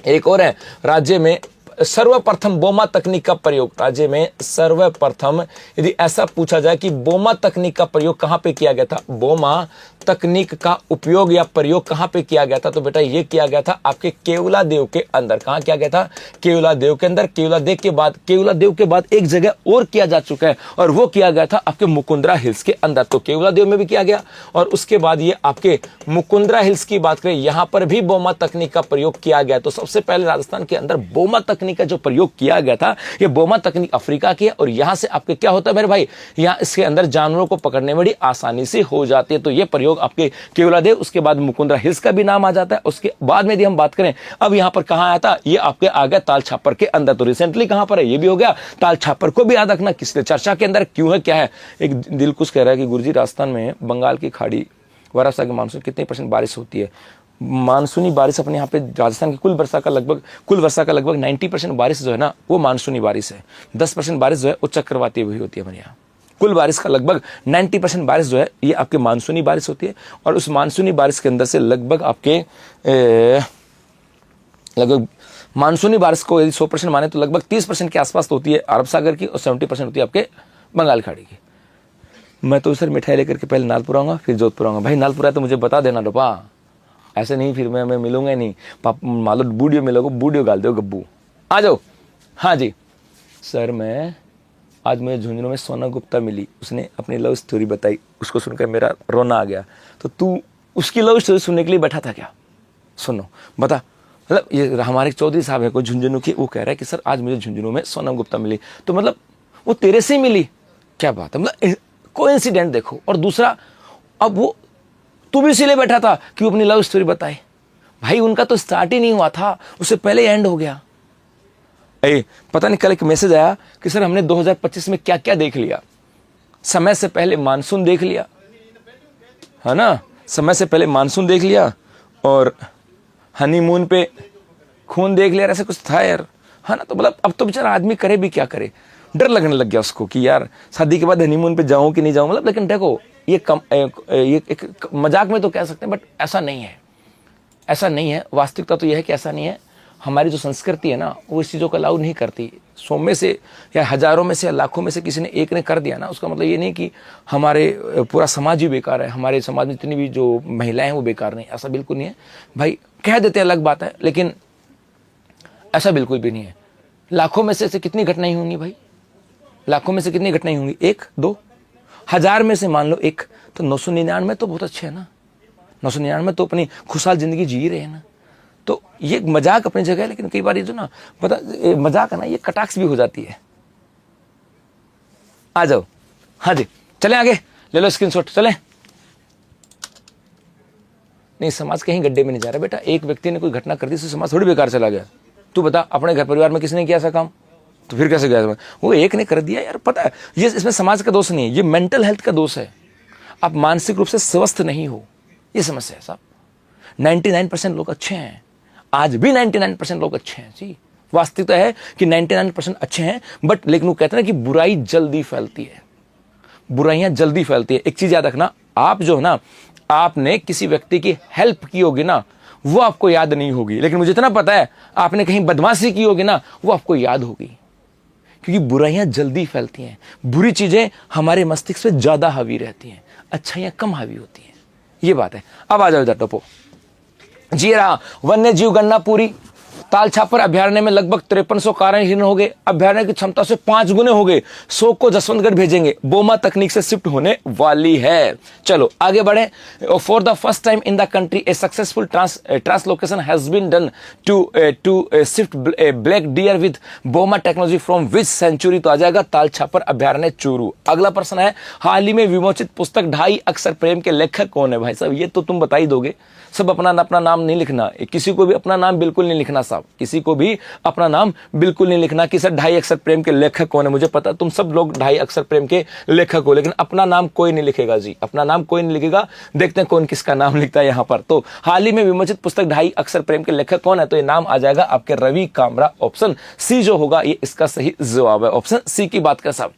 एक और है, राज्य में सर्वप्रथम बोमा तकनीक का प्रयोग, राज्य में सर्वप्रथम यदि ऐसा पूछा जाए कि बोमा तकनीक का प्रयोग कहां पे किया गया था, बोमा तकनीक का उपयोग या प्रयोग कहां पे किया गया था, तो बेटा ये किया गया था आपके केवलादेव के अंदर। कहां किया गया था, केवलादेव के अंदर। केवलादेव के बाद एक जगह और किया जा चुका है और वो किया गया था आपके मुकुंदरा हिल्स के अंदर। तो केवलादेव में भी किया गया और उसके बाद ये आपके मुकुंदरा हिल्स की बात करें यहां पर भी बोमा तकनीक का प्रयोग किया गया। तो सबसे पहले राजस्थान के अंदर बोमा तकनीक का जो प्रयोग किया गया था, ये बोमा तकनीक अफ्रीका की है। और यहां से आपके क्या होता है मेरे भाई, यहां इसके अंदर जानवरों को पकड़ने में बड़ी आसानी से हो जाती है। तो ये प्रयोग आपके केवलादेव, उसके बाद मुकुंदरा हिल्स का भी नाम आ जाता है। उसके बाद में यदि हम बात करें अब यहां पर कहां आया था, ये आपके आ गया ताल छापर के अंदर। तो रिसेंटली कहां पर है, ये भी हो गया। ताल छापर को भी याद रखना किसने चर्चा के अंदर क्यों है, क्या है। एक दिल कुछ कह रहा है कि गुरुजी राजस्थान में बंगाल की खाड़ी वर्षा के मानसून कितने % बारिश होती है। मानसूनी बारिश अपने यहाँ पे राजस्थान की कुल वर्षा का लगभग 90% बारिश जो है ना वो मानसूनी बारिश है। 10% बारिश जो है वो चक्रवाती हुई होती है हमारे यहाँ। कुल बारिश का लगभग 90% बारिश जो है ये आपके मानसूनी बारिश होती है। और उस मानसूनी बारिश के अंदर से लगभग आपके लगभग मानसूनी बारिश को यदि 100% माने तो लगभग 30% के आसपास तो होती है अरब सागर की और 70% होती है आपके बंगाल खाड़ी की। मैं तो सर मिठाई लेकर के पहले नालपुर आऊँगा फिर जोधपुर आऊँगा। भाई नालपुर है तो मुझे बता देना रोपा, ऐसे नहीं फिर मैं मिलूंगा नहीं। मान लो बूढ़ियो मिलोगे, बूढ़ियो गाल दो गब्बू। आ जाओ। हाँ जी सर, मैं आज मुझे झुंझुनू में सोना गुप्ता मिली, उसने अपनी लव स्टोरी बताई, उसको सुनकर मेरा रोना आ गया। तो तू उसकी लव स्टोरी सुनने के लिए बैठा था क्या? सुनो बता। मतलब ये हमारे चौधरी साहब है कोई झुंझुनू की, वो कह रहा है कि सर आज मुझे झुंझुनू में सोना गुप्ता मिली। तो मतलब वो तेरे से मिली, क्या बात है, मतलब कोइंसिडेंट देखो। और दूसरा अब वो तू भी इसीलिए बैठा था कि वो अपनी लव स्टोरी बताए। भाई उनका तो स्टार्ट ही नहीं हुआ था, उससे पहले एंड हो गया। पता नहीं कल एक मैसेज आया कि सर हमने 2025 में क्या क्या देख लिया। समय से पहले मानसून देख लिया है ना, समय से पहले मानसून देख लिया और हनीमून पे खून देख लिया, ऐसा कुछ था यार, है ना। तो मतलब अब तो बेचारा आदमी करे भी क्या करे, डर लगने लग गया उसको कि यार शादी के बाद हनीमून पे जाऊं कि नहीं जाऊं। मतलब लेकिन देखो ये एक मजाक में तो कह सकते हैं बट ऐसा नहीं है, ऐसा नहीं है। वास्तविकता तो यह है कि ऐसा नहीं है। हमारी जो संस्कृति है ना वो इस चीज़ों को अलाउ नहीं करती। 100 में से या हजारों में से या लाखों में से किसी ने एक ने कर दिया ना, उसका मतलब ये नहीं कि हमारे पूरा समाज ही बेकार है, हमारे समाज में जितनी भी जो महिलाएं हैं वो बेकार नहीं, ऐसा बिल्कुल नहीं है। भाई कह देते अलग बात है लेकिन ऐसा बिल्कुल भी नहीं है। लाखों में से कितनी घटनाएं होंगी भाई, लाखों में से कितनी घटनाएं होंगी, 1 2 1000 में से मान लो 1, तो 999 तो बहुत अच्छे है ना। 999 तो अपनी खुशहाल जिंदगी जी रहे हैं ना। तो ये मजाक अपनी जगह है लेकिन कई बार ये जो ना पता मजाक है ना ये कटाक्ष भी हो जाती है। आ जाओ। हाँ जी चलें आगे, ले लो स्क्रीनशॉट, चलें। नहीं समाज कहीं गड्ढे में नहीं जा रहा बेटा, एक व्यक्ति ने कोई घटना कर दी तो समाज थोड़ी बेकार चला गया। तू बता अपने घर परिवार में किसने किया ऐसा काम? तो फिर कैसे गया? वो एक ने कर दिया यार। पता है ये इसमें समाज का दोष नहीं है, ये मेंटल हेल्थ का दोष है। आप मानसिक रूप से स्वस्थ नहीं हो, ये समस्या है साहब। 99% लोग अच्छे हैं, आज भी 99% लोग अच्छे हैं जी। वास्तविकता है कि 99% अच्छे हैं, बट लेकिन वो कहते हैं ना कि बुराई जल्दी फैलती है, बुराइयां जल्दी फैलती है। एक चीज याद रखना, आप जो है ना, आपने किसी व्यक्ति की हेल्प की होगी ना, वो आपको याद नहीं होगी, लेकिन मुझे इतना पता है आपने कहीं बदमाशी की होगी ना, वो आपको याद होगी। क्योंकि बुराइयां जल्दी फैलती हैं, बुरी चीजें हमारे मस्तिष्क पे ज्यादा हावी रहती हैं, अच्छाइयां कम हावी होती हैं, ये बात है। अब आ जाओ इधर टोपो जी। रहा वन्य जीव गणना पूरी। ताल छापर अभ्यारण्य में लगभग 5300 कारण हिरण हो गए, अभ्यारण्य की क्षमता से 5 गुने हो गए। 100 को जसवंतगढ़ भेजेंगे, बोमा तकनीक से शिफ्ट होने वाली है। चलो आगे बढ़े। For the first time in the country a successful translocation has been done to shift black deer with boma technology from which century? तो आ जाएगा ताल छापर अभ्यारण्य चूरू। अगला प्रश्न है, हाल ही में विमोचित पुस्तक ढाई अक्षर प्रेम के लेखक कौन है? भाई साहब ये तो तुम बता ही दोगे। सब अपना नाम नहीं लिखना, किसी को भी अपना नाम बिल्कुल नहीं लिखना साहब, किसी को भी अपना नाम बिल्कुल नहीं लिखना कि सर ढाई अक्षर प्रेम के लेखक कौन है। मुझे पता तुम सब लोग ढाई अक्षर प्रेम के लेखक हो, लेकिन अपना नाम कोई नहीं लिखेगा जी, अपना नाम कोई नहीं लिखेगा। देखते हैं कौन किसका नाम लिखता है यहाँ पर। तो हाल ही में विमोचित पुस्तक ढाई अक्षर प्रेम के लेखक कौन है? तो ये नाम आ जाएगा आपके रवि कामरा। ऑप्शन सी जो होगा ये इसका सही जवाब है, ऑप्शन सी की बात कर साहब।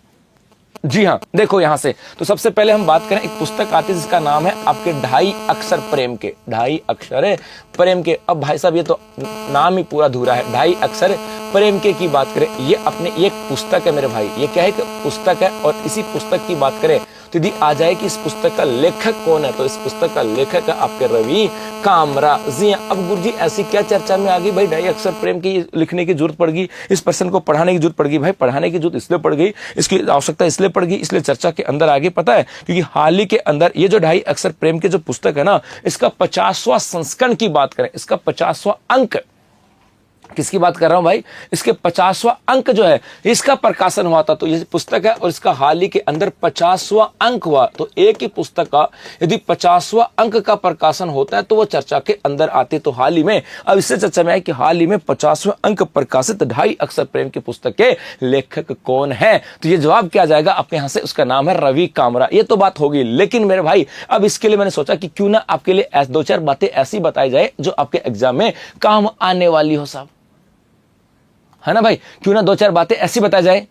जी हाँ, देखो यहां से तो सबसे पहले हम बात करें, एक पुस्तक आती है जिसका नाम है आपके ढाई अक्षर प्रेम के, ढाई अक्षर प्रेम के। अब भाई साहब ये तो नाम ही पूरा अधूरा है, ढाई अक्षर प्रेम के की बात करें, ये अपने ये एक पुस्तक है मेरे भाई, ये क्या है? पुस्तक है। और इसी पुस्तक की बात करें तो यदि आ जाए कि इस पुस्तक का लेखक कौन है, तो इस पुस्तक का लेखक है आपके रवि कामरा जी। अब गुरुजी ऐसी क्या चर्चा में आ गई भाई, ढाई अक्षर प्रेम की लिखने की जरूरत पड़ गई, इस पर्सन को पढ़ाने की जरूरत पड़ गई? भाई पढ़ाने की जरूरत इसलिए पड़ गई, इसकी आवश्यकता इसलिए पड़ गई, इसलिए चर्चा के अंदर आगे पता है, क्योंकि हाल ही के अंदर ये जो ढाई अक्षर प्रेम के जो पुस्तक है ना, इसका 50वां संस्करण की बात करें, इसका 50वां अंक, किसकी बात कर रहा हूं भाई? इसके 50वां अंक जो है इसका प्रकाशन हुआ था। तो ये पुस्तक है और इसका हाल ही के अंदर 50वां अंक हुआ। तो एक ही पुस्तक का यदि 50वां अंक का प्रकाशन होता है तो वो चर्चा के अंदर आती। तो हाल ही में अब इससे चर्चा में है कि हाल ही में 50वां अंक प्रकाशित ढाई अक्षर प्रेम की पुस्तक के लेखक कौन है? तो ये जवाब क्या जाएगा आपके यहां से? उसका नाम है रवि कामरा। ये तो बात होगी, लेकिन मेरे भाई अब इसके लिए मैंने सोचा कि क्यों ना आपके लिए दो चार बातें ऐसी बताई जाए जो आपके एग्जाम में काम आने वाली हो साहब, है ना भाई? क्यों ना दो चार बातें ऐसी बताई जाए,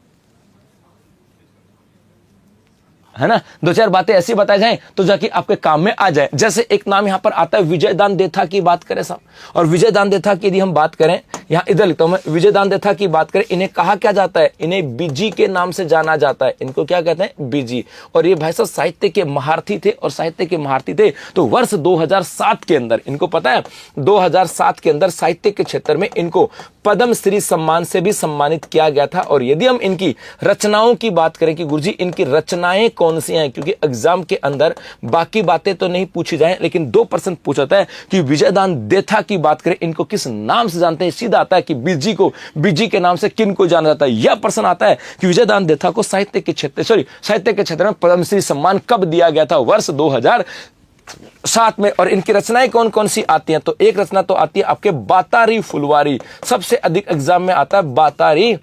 है ना, दो चार बातें ऐसी बताई जाएं तो जाके आपके काम में आ जाए। जैसे एक नाम यहां पर आता है विजयदान देथा की बात करें साहब, और विजयदान देथा की यदि हम बात करें, यहां इधर लिखता हूं मैं, विजयदान देथा की बात करें, इन्हें कहा क्या जाता है? इन्हें बीजी के नाम से जाना जाता है। इनको क्या कहते हैं? बीजी। और ये भाई साहब साहित्य के महारथी थे, और साहित्य के महारथी थे तो वर्ष 2007 के अंदर, इनको पता है 2007 के अंदर साहित्य के क्षेत्र में इनको पद्म श्री सम्मान से भी सम्मानित किया गया था। और यदि हम इनकी रचनाओं की बात करें कि गुरुजी इनकी रचनाएं कौन सी हैं, क्योंकि एग्जाम के अंदर बाकी बातें तो नहीं पूछी जाए, लेकिन 2% पूछता है कि विजयदान देथा की बात करें, इनको किस नाम से जानते हैं? सीधा आता है कि बीजी को, बीजी के नाम से किन को जाना जाता है। यह प्रश्न आता है कि विजयदान देथा को साहित्य के क्षेत्र में पद्मश्री सम्मान कब दिया गया था? वर्ष 2007 में। और इनकी रचनाएं कौन कौन सी आती हैं? तो एक रचना तो आती है आपके बातारी फुलवारी, सबसे अधिक एग्जाम में आता है बातारी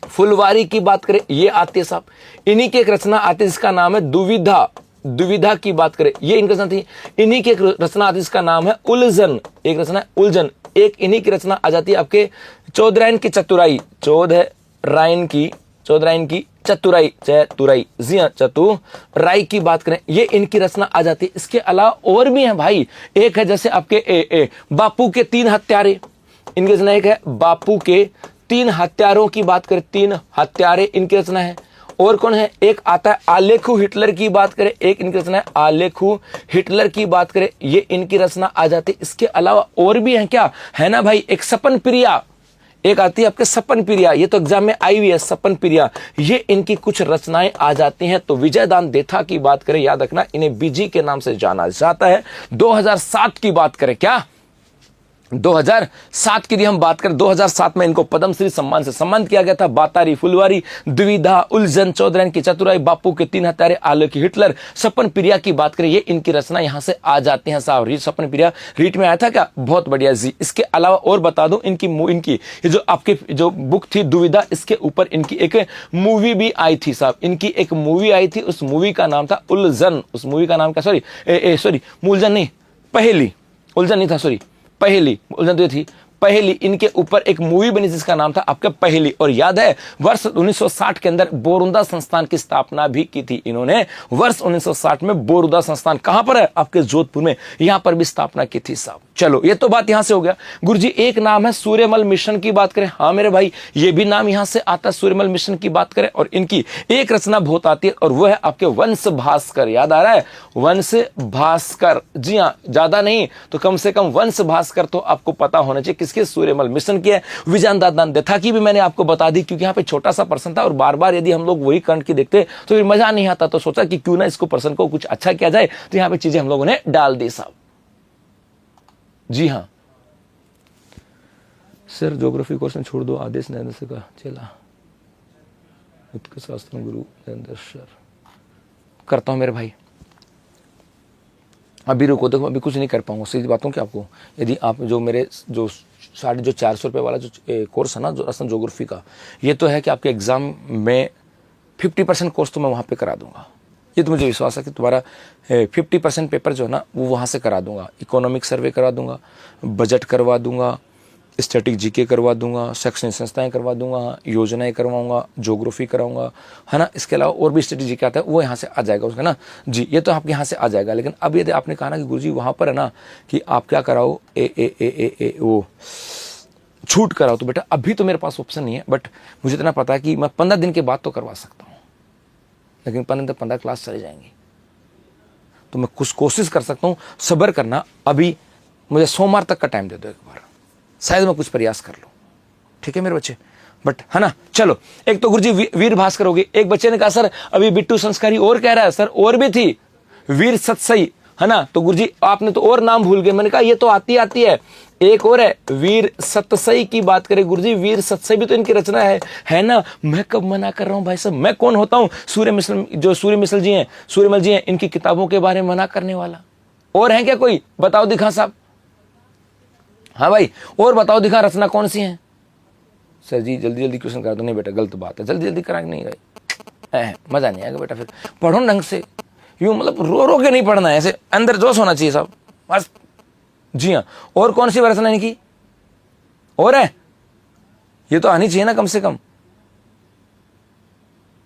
फुलवारी की बात करें, ये आती है साहब। इन्हीं की एक रचना आती है जिसका नाम है दुविधा, दुविधा की बात करें, ये इनकी रचना थी। इन्हीं की एक रचना आती है जिसका नाम है उलझन, एक रचना है उलझन। एक इन्हीं की रचना आ जाती है आपके चौधरायन की चतुराई, चौधरायन की चतुराई, जी हाँ, चतुराई की बात करें, ये इनकी रचना आ जाती है। इसके अलावा और भी है भाई, एक है जैसे आपके बापू के 3 हत्यारे, इनकी रचना एक है बापू के 3 हत्यारों की बात करें, 3 हत्यारे इनकी रचना है। और कौन है? एक आता है आलेखु हिटलर की बात करें, एक इनकी रचना है आलेखु हिटलर की बात करें, ये इनकी रचना आ जाती है। इसके अलावा और भी है क्या? है ना भाई, एक सपन प्रिया, एक आती है आपके सपन प्रिया, ये तो एग्जाम में आई हुई है, सपन प्रिया, ये इनकी कुछ रचनाएं आ जाती हैं। तो विजयदान देथा की बात करें, याद रखना इन्हें बीजी के नाम से जाना जाता है। 2007 की बात करें, क्या 2007 की यदि हम बात करें, 2007 में इनको पद्मश्री सम्मान से सम्मानित किया गया था। बातारी, फुलवारी, द्विधा, उलझन, चौधराइन की चतुराई, बापू के 3 हत्यारे, आलो की हिटलर, सपन प्रिया की बात करें, ये इनकी रचना यहां से आ जाती है साहब। सपन प्रिया रीट में आया था क्या? बहुत बढ़िया जी। इसके अलावा और बता दूं, इनकी ये जो आपकी जो बुक थी दुविधा, इसके ऊपर इनकी एक मूवी भी आई थी साहब। इनकी एक मूवी आई थी, उस मूवी का नाम था उलझन। उस मूवी का नाम क्या, सॉरी उलझन नहीं, पहेली, उलझन नहीं था, सॉरी पहेली, उलझन तो थी पहेली। इनके ऊपर एक मूवी बनी जिसका नाम था आपका पहेली। और याद है वर्ष 1960 के अंदर बोरुदा संस्थान की स्थापना भी की थी इन्होंने। वर्ष 1960 में बोरुदा संस्थान कहां पर है? आपके जोधपुर में, यहां पर भी स्थापना की थी साहब। चलो ये तो बात यहां से हो गया। गुरुजी एक नाम है सूर्यमल मिशन की बात करें, हाँ मेरे भाई ये भी नाम यहां से आता है, सूर्यमल मिशन की बात करें। और इनकी एक रचना बहुत आती है और वो है आपके वंश भास्कर। याद आ रहा है? वंश भास्कर, जी हाँ, ज्यादा नहीं तो कम से कम वंश भास्कर तो आपको पता होना चाहिए। किसके? सूर्यमल मिशन की है। विजयदान देथा की भी मैंने आपको बता दी, क्योंकि यहाँ पे छोटा सा प्रश्न था और बार बार यदि हम लोग वही कंठ की देखते तो फिर मजा नहीं आता। तो सोचा कि क्यों ना इसको प्रश्न को कुछ अच्छा किया जाए, तो यहाँ पे चीजें हम लोगों ने डाल दी साहब। जी हाँ सर, ज्योग्राफी क्वेश्चन छोड़ दो, आदेश नरेंद्र से का चला उत्कर्ष शास्त्र गुरु नरेंद्र सर करता हूं मेरे भाई। अभी रुको, देखो अभी कुछ नहीं कर पाऊंगा, सीधी बात हूँ कि आपको यदि आप जो मेरे जो 450 रुपये वाला जो कोर्स है ना, जो असल ज्योग्राफी का, ये तो है कि आपके एग्जाम में 50% कोर्स तो मैं वहाँ पे करा दूंगा। ये तो मुझे विश्वास है कि तुम्हारा 50% पेपर जो है ना वो वहाँ से करा दूंगा। इकोनॉमिक सर्वे करा दूंगा, बजट करवा दूंगा, स्टैटिक जीके करवा दूंगा, शैक्षणिक संस्थाएं करवा दूंगा, योजनाएं करवाऊंगा, ज्योग्राफी कराऊंगा, है ना। इसके अलावा और भी स्टैटिक जीके आता है वो यहाँ से आ जाएगा उसका ना जी, ये तो आपके यहाँ से आ जाएगा। लेकिन अब यदि आपने कहा ना कि गुरुजी वहाँ पर है ना कि आप क्या कराओ वो छूट कराओ, तो बेटा अभी तो मेरे पास ऑप्शन नहीं है, बट मुझे इतना पता है कि मैं 15 दिन के बाद तो करवा सकता हूँ। लेकिन 15 क्लास चले जाएंगी तो मैं कुछ कोशिश कर सकता हूँ। सब्र करना, अभी मुझे सोमवार तक का टाइम दे दो एक बार, शायद मैं कुछ प्रयास कर लूँ। ठीक है मेरे बच्चे, बट है ना। चलो एक तो गुरुजी वीर भास्कर होगी। एक बच्चे ने कहा सर अभी बिट्टू संस्कारी और कह रहा है, सर और भी थी वीर सतसई, है ना। तो गुरुजी आपने तो और नाम भूल गए। मैंने कहा ये तो आती है, एक और है वीर सतसई की बात करें गुरुजी, वीर सतसई भी तो इनकी रचना है ना। मैं कब मना कर रहा हूं भाई साहब, मैं कौन होता हूं? सूर्यमल जी हैं, इनकी किताबों के बारे में मना करने वाला। और है क्या कोई? बताओ दिखा साहब। हाँ भाई और बताओ दिखा, रचना कौन सी है? सर जी जल्दी जल्दी क्वेश्चन करा दो। नहीं बेटा गलत बात है, जल्दी जल्दी करा नहीं भाई, मजा नहीं आएगा बेटा। फिर पढ़ो ढंग से, यूं मतलब रो रो के नहीं पढ़ना है, ऐसे अंदर जोश होना चाहिए साहब बस। जी हाँ, और कौन सी रचना इनकी और है? ये तो आनी चाहिए ना कम से कम।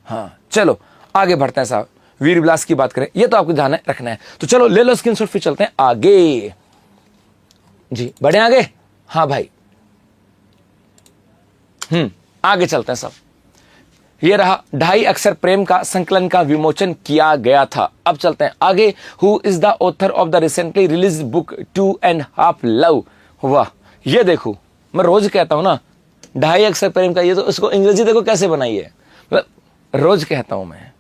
हाँ चलो आगे बढ़ते हैं साहब। वीर विलास की बात करें, ये तो आपको ध्यान रखना है। तो चलो ले लो स्क्रीनशॉट, फिर चलते हैं आगे जी, बढ़े आगे। हाँ भाई आगे चलते हैं सब। ये रहा 2.5 अक्षर प्रेम का संकलन का विमोचन किया गया था। अब चलते हैं आगे। Who is the author of the recently release book 2.5 love? वाह, ये देखो मैं रोज कहता हूं ना 2.5 अक्षर प्रेम का, ये तो उसको अंग्रेजी देखो कैसे बनाई है, मतलब रोज कहता हूं मैं।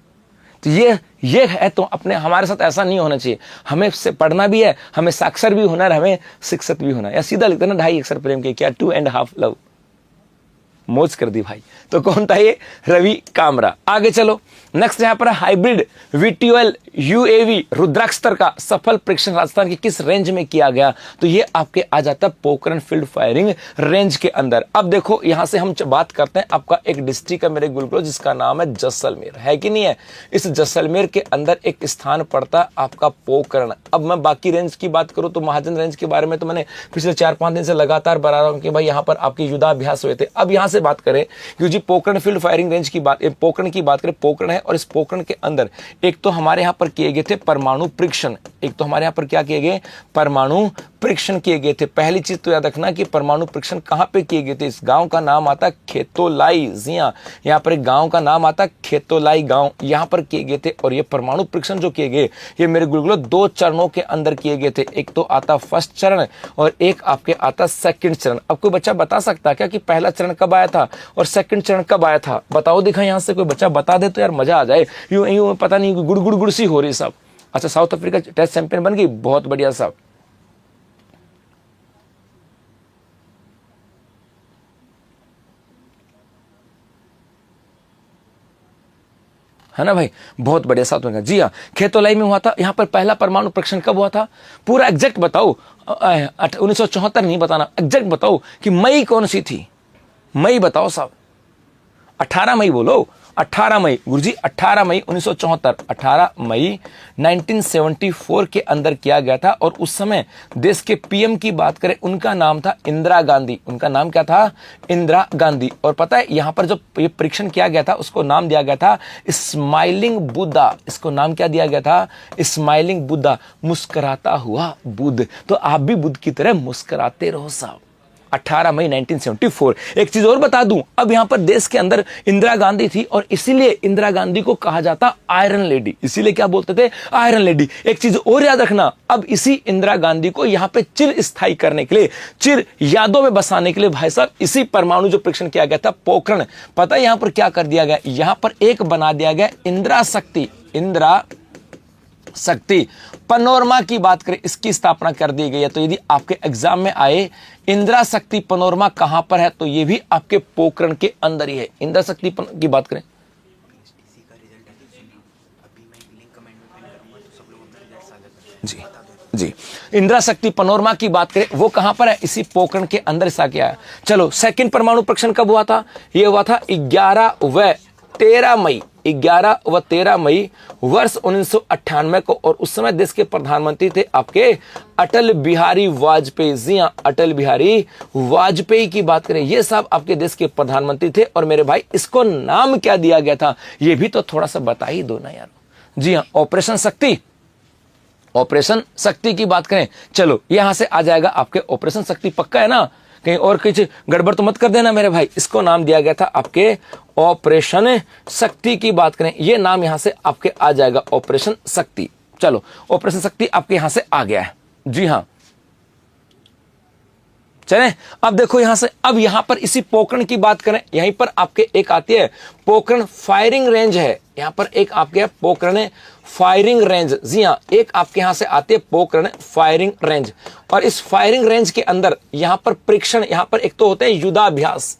तो ये है, तो अपने हमारे साथ ऐसा नहीं होना चाहिए। हमें से पढ़ना भी है, हमें साक्षर भी होना है, हमें शिक्षित भी होना है। या सीधा लिखते ना 2.5 अक्षर प्रेम के, क्या 2.5 लव, मौज कर दी भाई। तो कौन था ये? रवि कामरा। आगे चलो नेक्स्ट यहां पर हाइब्रिड VTOL UAV रुद्राक्ष का सफल परीक्षण राजस्थान के किस रेंज में किया गया? तो ये आपके आ जाता है पोखरण फील्ड फायरिंग रेंज के अंदर। अब देखो यहां से हम बात करते हैं आपका एक डिस्ट्रिक्ट है मेरे गुलग्रो, जिसका नाम है जैसलमेर, है कि नहीं है? इस जैसलमेर के अंदर एक स्थान पड़ता है आपका पोखरण। अब मैं बाकी रेंज की बात करूं तो महाजन रेंज के बारे में तो मैंने पिछले 4-5 दिन से लगातार बता रहा हूं कि भाई यहां पर आपके युद्धाभ्यास हुए थे। अब यहां से बात करें क्योंकि जी पोखरण फील्ड फायरिंग रेंज की बात, पोखरण की बात करें, पोखरण है और इस पोखरण के अंदर एक तो हमारे यहां पर किए गए थे परमाणु परीक्षण। एक तो हमारे यहां पर क्या किए गए? परमाणु परीक्षण किए गए थे। पहली चीज तो याद रखना कि परमाणु परीक्षण कहां पे किए गए थे। इस गांव का नाम आता खेतोलाई। जी हां, यहां पर एक गांव का नाम आता खेतोलाई गांव, यहां पर किए गए थे। और ये परमाणु परीक्षण जो किए गए ये मेरे गुलगुलो 2 चरणों के अंदर किए गए थे। एक तो आता फर्स्ट चरण और एक आपके आता सेकंड चरण। अब कोई बच्चा बता सकता है क्या कि पहला चरण कब आया था और सेकंड चरण कब आया था? बताओ दिखा, यहां से कोई बच्चा बता दे तो यार मजा आ जाए। यूं पता नहीं गुड़ गुड़ गुड़ सी हो रही साहब। अच्छा, साउथ अफ्रीका टेस्ट चैंपियन बन गई, बहुत बढ़िया साहब। है ना भाई, बहुत बढ़िया। साथ में जी हाँ, खेतोलाई में हुआ था। यहाँ पर पहला परमाणु परीक्षण कब हुआ था, पूरा एग्जैक्ट बताओ। 1974 नहीं बताना, एग्जैक्ट बताओ कि मई कौन सी थी, मई बताओ साहब, 18 मई बोलो, 18 मई गुरुजी, 18 मई 1974, 18 मई 1974 के अंदर किया गया था। और उस समय देश के पीएम की बात करें, उनका नाम था इंदिरा गांधी। उनका नाम क्या था, इंदिरा गांधी। और पता है यहां पर जो ये परीक्षण किया गया था उसको नाम दिया गया था स्माइलिंग बुद्धा। इसको नाम क्या दिया गया था, स्माइलिंग बुद्धा, मुस्कुराता हुआ बुद्ध। तो आप भी बुद्ध की तरह मुस्कुराते रहो साहब। 18 मई 1974। एक चीज और बता दूं, अब यहां पर देश के अंदर इंदिरा गांधी थी और इसीलिए इंदिरा गांधी को कहा जाता आयरन लेडी। इसीलिए क्या बोलते थे, आयरन लेडी। एक चीज और याद रखना, अब इसी इंदिरा गांधी को यहां पे चिर स्थायी करने के लिए, चिर यादों में बसाने के लिए भाई साहब इसी परमाणु जो परीक्षण किया गया था पोखरण, पता है यहां पर क्या कर दिया गया, यहां पर एक बना दिया गया इंदिरा शक्ति। इंदिरा शक्ति पनोरमा की बात करें, इसकी स्थापना कर दी गई है। तो यदि आपके एग्जाम में आए इंदिरा शक्ति पनोरमा कहां पर है, तो ये भी आपके पोखरण के अंदर ही है। इंदिरा शक्ति की बात करें, जी जी, इंदिरा शक्ति पनोरमा की बात करें वो कहां पर है, इसी पोखरण के अंदर सा क्या है। चलो, सेकंड परमाणु परीक्षण कब हुआ था, ये हुआ था 11 व 13 मई, 11 व 13 मई वर्ष 1998 को। और उस समय देश के प्रधानमंत्री थे आपके अटल बिहारी वाजपेयी। जी हां, अटल बिहारी वाजपेयी की बात करें, ये साहब आपके देश के प्रधानमंत्री थे। और मेरे भाई इसको नाम क्या दिया गया था, ये भी तो थोड़ा सा बता ही दो ना यार। जी हां, ऑपरेशन शक्ति। ऑपरेशन शक्ति की बात करें, चलो यहां से आ जाएगा आपके ऑपरेशन शक्ति, पक्का है ना, कहीं और कुछ गड़बड़ तो मत कर देना मेरे भाई। इसको नाम दिया गया था आपके ऑपरेशन शक्ति की बात करें, ये नाम यहां से आपके आ जाएगा ऑपरेशन शक्ति। चलो, ऑपरेशन शक्ति आपके यहां से आ गया है। जी हां, चलें अब देखो यहां से, अब यहां पर इसी पोखरण की बात करें, यहीं पर आपके एक आती है पोखरण फायरिंग रेंज है। यहां पर एक आपके है पोखरण फायरिंग रेंज। जी हां, एक आपके यहां से आती है पोखरण फायरिंग रेंज। और इस फायरिंग रेंज के अंदर यहां पर परीक्षण, यहां पर एक तो होते हैं युद्धाभ्यास,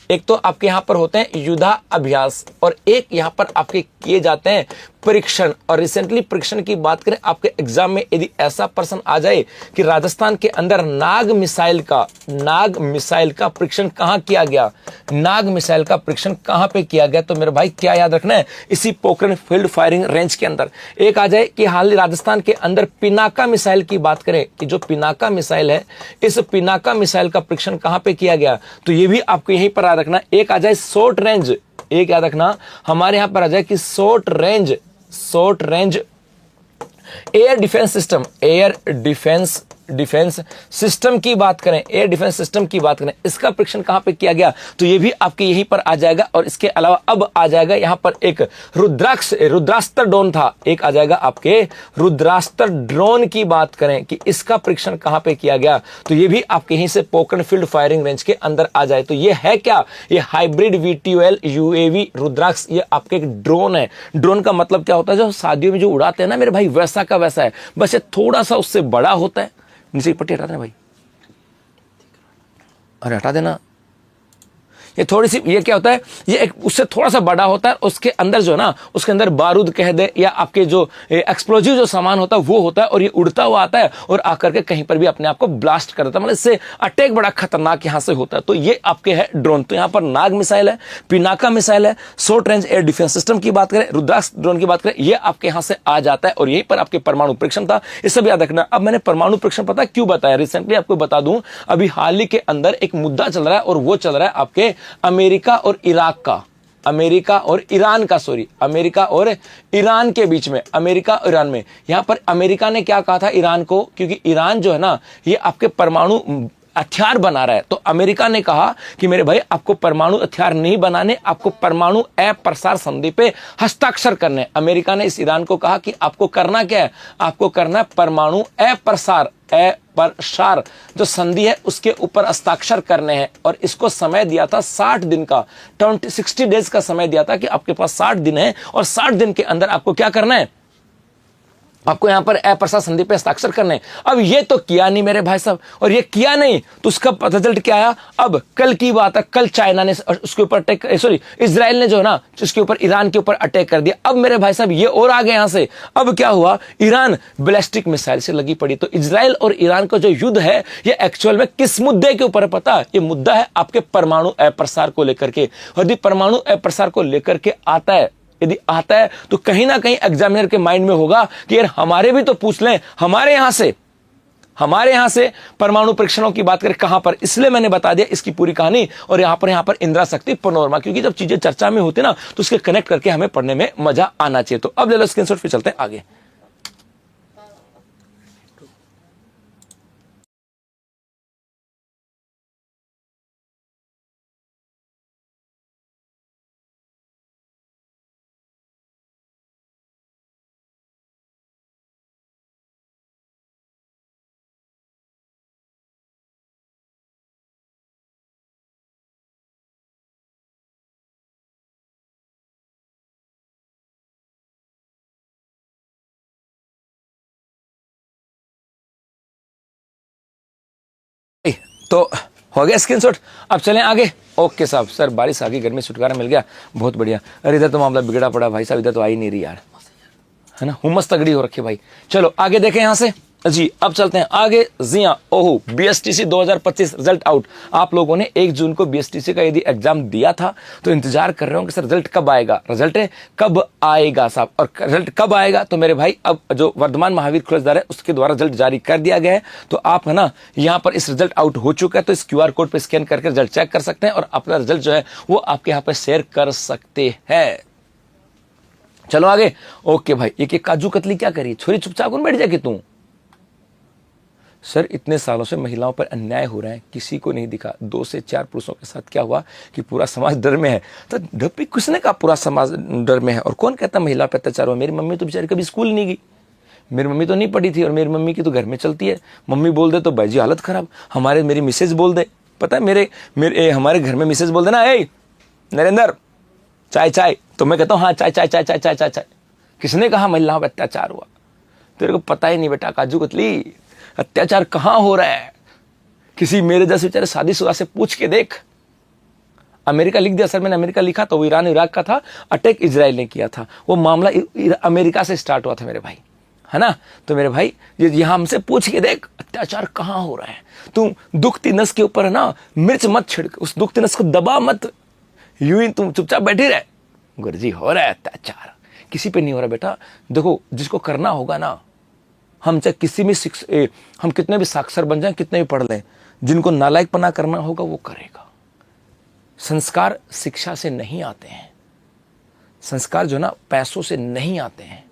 एक तो आपके यहां पर होते हैं युद्धाभ्यास, और एक यहां पर आपके किए जाते हैं परीक्षण। और रिसेंटली परीक्षण की बात करें, आपके एग्जाम में यदि ऐसा प्रश्न आ जाए कि राजस्थान के अंदर नाग मिसाइल का परीक्षण कहां किया गया, नाग मिसाइल का परीक्षण कहां पे किया गया, तो मेरे भाई क्या याद रखना है, इसी पोखरण फील्ड फायरिंग रेंज के अंदर। एक आ जाए कि हाल ही राजस्थान के अंदर पिनाका मिसाइल की बात करें, कि जो पिनाका मिसाइल है, इस पिनाका मिसाइल का परीक्षण कहां पे किया गया, तो ये भी आपको यहीं पर याद रखना। एक आ जाए शॉर्ट रेंज, एक याद रखना हमारे यहां पर आ जाए कि short range air defence system, air defence system की बात करें, एयर डिफेंस सिस्टम की बात करें, इसका परीक्षण कहां पे किया गया, तो ये भी आपके यहीं पर आ जाएगा। और इसके अलावा अब आ जाएगा यहां पर एक रुद्रास्त्र ड्रोन था, एक आ जाएगा आपके रुद्रास्त्र ड्रोन की बात करें कि इसका परीक्षण कहां पे किया गया, तो ये भी आपके यहीं से पोखरण फील्ड फायरिंग रेंज के अंदर आ जाए। तो ये है क्या, ये हाइब्रिड VTOL UAV रुद्रास्त्र, ये आपके एक ड्रोन है। ड्रोन का मतलब क्या होता है, जो शादियों में जो उड़ाते हैं ना मेरे भाई, वैसा का वैसा है, बस ये थोड़ा सा उससे बड़ा होता है। नीचे की पट्टी हटा देना भाई, अरे हटा देना। ये थोड़ी सी, ये क्या होता है, ये एक उससे थोड़ा सा बड़ा होता है, उसके अंदर जो है ना, उसके अंदर बारूद कह दे या आपके जो एक्सप्लोजिव जो सामान होता है वो होता है, और ये उड़ता हुआ आता है और आकर के कहीं पर भी अपने आप को ब्लास्ट कर देता है, मतलब इससे अटैक बड़ा खतरनाक यहां से होता है। तो ये आपके है ड्रोन। तो यहां पर नाग मिसाइल है, पिनाका मिसाइल है, short range air defence system की बात करें, रुद्रास्त्र ड्रोन की बात करें, ये आपके यहां से आ जाता है। और यहीं पर आपके परमाणु परीक्षण था, इस सब याद रखना। अब मैंने परमाणु परीक्षण पता क्यों बताया, रिसेंटली आपको बता दूं, अभी हाल ही के अंदर एक मुद्दा चल रहा है, और वो चल रहा है आपके अमेरिका और इराक का, अमेरिका और ईरान का, सॉरी, अमेरिका और ईरान के बीच में, अमेरिका और ईरान में। यहां पर अमेरिका ने क्या कहा था ईरान को, क्योंकि ईरान जो है ना, ये आपके परमाणु हथियार बना रहा है, तो अमेरिका ने कहा कि मेरे भाई आपको परमाणु हथियार नहीं बनाने, आपको परमाणु अप्रसार संधि पे हस्ताक्षर करने। अमेरिका ने इस ईरान को कहा कि आपको करना क्या है, आपको करना है परमाणु अप्रसार जो संधि है उसके ऊपर हस्ताक्षर करने हैं। और इसको समय दिया था 60 दिन का, 60 डेज का समय दिया था कि आपके पास 60 दिन है, और 60 दिन के अंदर आपको क्या करना है, आपको यहां पर अप्रसार संधि पे हस्ताक्षर करने। अब ये तो किया नहीं मेरे भाई साहब, और ये किया नहीं तो उसका रिजल्ट क्या आया। अब कल की बात है, कल चाइना ने उसके ऊपर अटैक, सॉरी इजराइल ने जो है ना उसके ऊपर, ईरान के ऊपर अटैक कर दिया। अब मेरे भाई साहब ये और आगे यहां से, अब क्या हुआ, ईरान बैलिस्टिक मिसाइल से लगी पड़ी। तो इजराइल और ईरान का जो युद्ध है ये एक्चुअल में किस मुद्दे के ऊपर है पता है? ये मुद्दा है आपके परमाणु अप्रसार को लेकर के। और यदि परमाणु अप्रसार को लेकर के आता है, यदि आता है तो कहीं ना कहीं एग्जामिनर के माइंड में होगा कि यार हमारे भी तो पूछ लें, हमारे यहां से परमाणु परीक्षणों की बात करें कहां पर। इसलिए मैंने बता दिया इसकी पूरी कहानी। और यहां पर इंदिरा शक्ति पनोरमा, क्योंकि जब चीजें चर्चा में होती ना तो उसके कनेक्ट करके हमें पढ़ने में मजा आना चाहिए। तो अब ले लो स्क्रीनशॉट, फिर चलते हैं आगे। तो हो गया स्क्रीनशॉट, अब चलें आगे। ओके साहब, सर बारिश आ गई, गर्मी छुटकारा मिल गया, बहुत बढ़िया। अरे इधर तो मामला बिगड़ा पड़ा भाई साहब, इधर तो आ ही नहीं रही यार, है ना, हुम्मस तगड़ी हो रखी भाई। चलो आगे देखें यहां से जी, अब चलते हैं आगे। जी हाँ, ओहो, बीएसटीसी 2025 रिजल्ट आउट। आप लोगों ने 1 जून को बीएसटीसी का यदि एग्जाम दिया था तो इंतजार कर रहे हो कि सर रिजल्ट कब आएगा, रिजल्ट कब आएगा साहब। और रिजल्ट कब आएगा तो मेरे भाई अब जो वर्धमान महावीर कॉलेज है उसके द्वारा रिजल्ट जारी कर दिया गया है। तो आप है ना यहाँ पर इस रिजल्ट आउट हो चुका है तो इस QR कोड पर स्कैन करके रिजल्ट चेक कर सकते हैं और अपना रिजल्ट जो है वो आपके यहाँ पर शेयर कर सकते हैं। चलो आगे। ओके भाई, एक काजू कतली क्या करी, छोरी चुपचाप बैठ जाके तू। सर इतने सालों से महिलाओं पर अन्याय हो रहा है, किसी को नहीं दिखा। 2 से 4 पुरुषों के साथ क्या हुआ कि पूरा समाज डर में है। तो डर किसने कहा पूरा समाज डर में है, और कौन कहता महिला पर अत्याचार हुआ। मेरी मम्मी तो बेचारी कभी स्कूल नहीं गई, मेरी मम्मी तो नहीं पढ़ी थी, और मेरी मम्मी की तो घर में चलती है। मम्मी बोल दे तो भाई जी हालत खराब। मेरी मिसेज बोल दे, पता है मेरे हमारे घर में मिसेज बोल दे ना, ए नरेंद्र चाय चाय, तो मैं कहता हूँ हाँ चाय चाय चाय चाय चाय चाय चाय। किसने कहा महिलाओं पर अत्याचार हुआ? तेरे को पता ही नहीं बेटा काजू कतली, अत्याचार कहां हो रहा है। किसी मेरे जैसे बेचारे शादीशुदा से पूछ के देख। अमेरिका लिख दिया सर, मैंने अमेरिका लिखा तो वो ईरान इराक का था, अटैक इजराइल ने किया था, वो मामला अमेरिका से स्टार्ट हुआ था मेरे भाई, है ना। तो मेरे भाई ये हमसे पूछ के देख अत्याचार कहां हो रहा है। तू दुखती नस के ऊपर है ना मिर्च मत छिड़क, उस दुखती नस को दबा मत, यूं ही तुम चुपचाप बैठे रहे। गुरुजी हो रहा है अत्याचार, किसी पे नहीं हो रहा बेटा। देखो जिसको करना होगा ना, हम चाहे किसी भी हम कितने भी साक्षर बन जाएं, कितने भी पढ़ लें, जिनको नालायकपना करना होगा वो करेगा। संस्कार शिक्षा से नहीं आते हैं, संस्कार जो ना पैसों से नहीं आते हैं,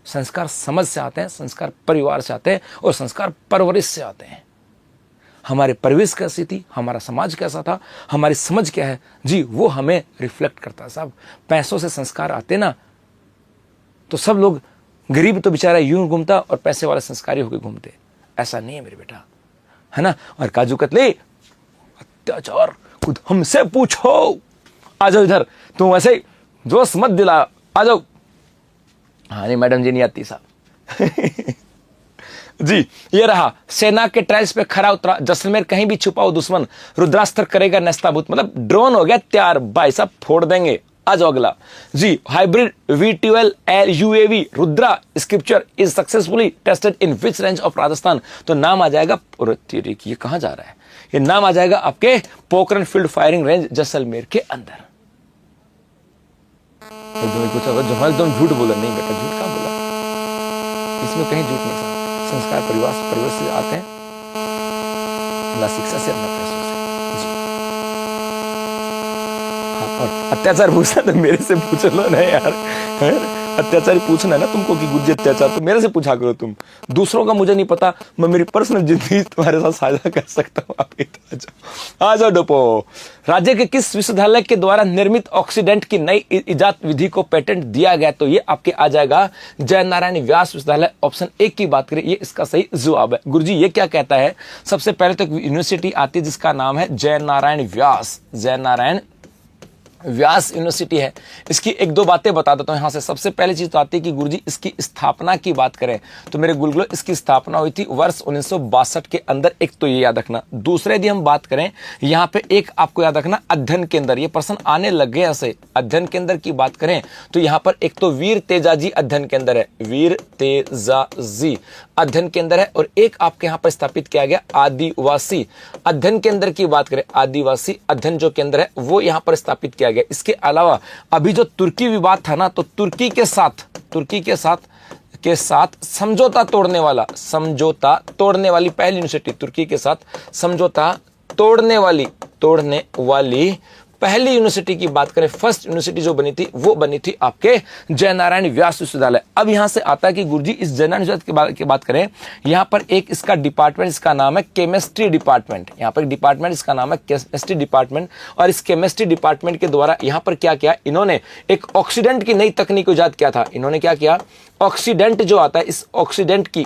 संस्कार समझ से आते हैं, संस्कार परिवार से आते हैं, और संस्कार परवरिश से आते हैं। हमारे परिवेश कैसी थी, हमारा समाज कैसा था, हमारी समझ क्या है जी, वो हमें रिफ्लेक्ट करता है साहब। पैसों से संस्कार आते ना तो सब लोग, गरीब तो बेचारा यूं घूमता और पैसे वाले संस्कारी होकर घूमते। ऐसा नहीं है मेरे बेटा, है ना। और काजू कतली अत्याचार खुद हमसे पूछो। आ जाओ इधर, तुम वैसे ही जोश मत दिला, आ जाओ। हाँ नहीं मैडम जी नहीं आती साहब। जी ये रहा, सेना के ट्रायल्स पे खरा उतरा जैसलमेर, कहीं भी छुपाओ दुश्मन, रुद्रास्त्र करेगा नेस्ताभूत। मतलब ड्रोन हो गया तैयार भाई साहब, फोड़ देंगे। आ जाओ अगला जी, hybrid V12 UAV Rudra scripture is successfully tested in which range of Rajasthan. तो नाम आ जाएगा, ये कहां जा रहा है, ये नाम आ जाएगा आपके Pokhran field firing range Jaisalmer के अंदर। एकदम झूठ बोला, नहीं बेटा झूठ कहां बोला, इसमें कहीं झूठ नहीं। संस्कार परिवार से आते हैं, ना शिक्षा से ना पैसों से जी। हाँ, और अत्याचार पूछना तो मेरे से पूछ लो ना यार, अत्याचार पूछना है ना तुमको कि गुज्जे अत्याचार, तो मेरे से पूछा करो तुम। दूसरों का मुझे नहीं पता, मैं मेरी पर्सनल जिंदगी तुम्हारे साथ साझा कर सकता हूँ। आप आ जाओ डोपो। राज्य के किस विश्वविद्यालय के द्वारा निर्मित ऑक्सीडेंट की नई इजाद विधि को पेटेंट दिया गया? तो ये आपके आ जाएगा जयनारायण व्यास विश्वविद्यालय। ऑप्शन 1 की बात करें, ये इसका सही जवाब है। गुरुजी ये क्या कहता है? सबसे पहले तो यूनिवर्सिटी आती है जिसका नाम है जयनारायण व्यास, जयनारायण व्यास यूनिवर्सिटी है। इसकी एक दो बातें बता देता हूँ यहाँ से। सबसे पहली चीज तो आती है कि गुरुजी इसकी स्थापना की बात करें तो मेरे गुलगुलो इसकी स्थापना हुई थी वर्ष 1962 के अंदर, एक तो ये याद रखना। दूसरे यदि हम बात करें यहाँ पे एक आपको याद रखना अध्ययन केंद्र, ये प्रश्न आने लग गए ऐसे। अध्ययन केंद्र की बात करें तो यहाँ पर एक तो वीर तेजाजी अध्ययन केंद्र है, वीर तेजाजी अध्ययन केंद्र है, और एक आपके यहाँ पर स्थापित किया गया आदिवासी अध्ययन केंद्र की बात करें, आदिवासी अध्ययन जो केंद्र है वो यहाँ पर स्थापित किया गया। इसके अलावा अभी जो तुर्की विवाद था ना, तो तुर्की के साथ समझौता तोड़ने वाली पहली यूनिवर्सिटी, तुर्की के साथ समझौता तोड़ने वाली पहली यूनिवर्सिटी की बात करें, फर्स्ट यूनिवर्सिटी जो बनी थी वो बनी थी आपके जयनारायण व्यास विश्वविद्यालय। अब यहां से आता है कि गुरुजी इस जयनारायण विश्वविद्यालय की बात करें, यहां पर एक इसका डिपार्टमेंट, इसका नाम है केमिस्ट्री डिपार्टमेंट। यहां पर डिपार्टमेंट इसका नाम है केमिस्ट्री डिपार्टमेंट, और इस केमिस्ट्री डिपार्टमेंट के द्वारा यहां पर क्या किया, इन्होंने एक ऑक्सीडेंट की नई तकनीक को इजाद किया था। इन्होंने क्या किया, ऑक्सीडेंट जो आता है, इस ऑक्सीडेंट की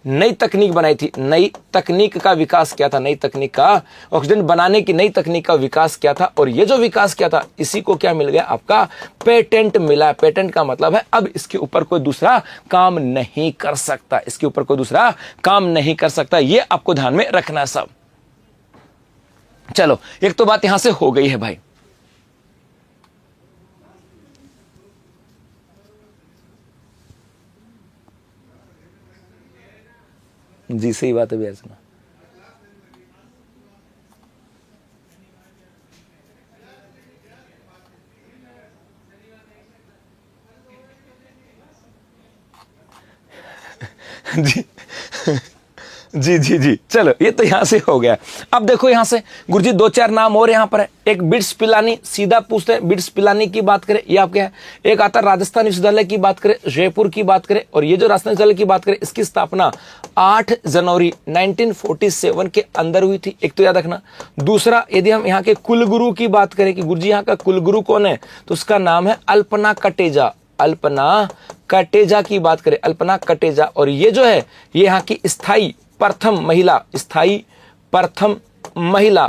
नई तकनीक बनाई थी, नई तकनीक का विकास किया था, नई तकनीक का, ऑक्सीडेंट बनाने की नई तकनीक का विकास किया था। और ये जो विकास किया था इसी को क्या मिल गया, आपका पेटेंट मिला। पेटेंट का मतलब है अब इसके ऊपर कोई दूसरा काम नहीं कर सकता, इसके ऊपर कोई दूसरा काम नहीं कर सकता। ये आपको ध्यान में रखना है सब। चलो, एक तो बात यहां से हो गई है भाई। जी सही बात है भैया सुना। जी जी जी जी, चलो ये तो यहां से हो गया। अब देखो यहां से गुरुजी दो चार नाम और यहां पर है। एक बिट्स पिलानी, सीधा पूछते हैं बिट्स पिलानी की बात करें, ये आपके है। एक आता है राजस्थान विश्वविद्यालय की बात करें, जयपुर की बात करें, और ये जो राजस्थान विश्वविद्यालय की बात करें इसकी स्थापना 8 जनवरी 1947 के अंदर हुई थी, एक तो याद रखना। दूसरा यदि हम यहाँ के कुलगुरु की बात करें कि गुरुजी यहाँ का कुलगुरु कौन है, तो उसका नाम है अल्पना कटेजा। अल्पना कटेजा की बात करें, अल्पना कटेजा, और ये जो है ये यहाँ की स्थायी प्रथम महिला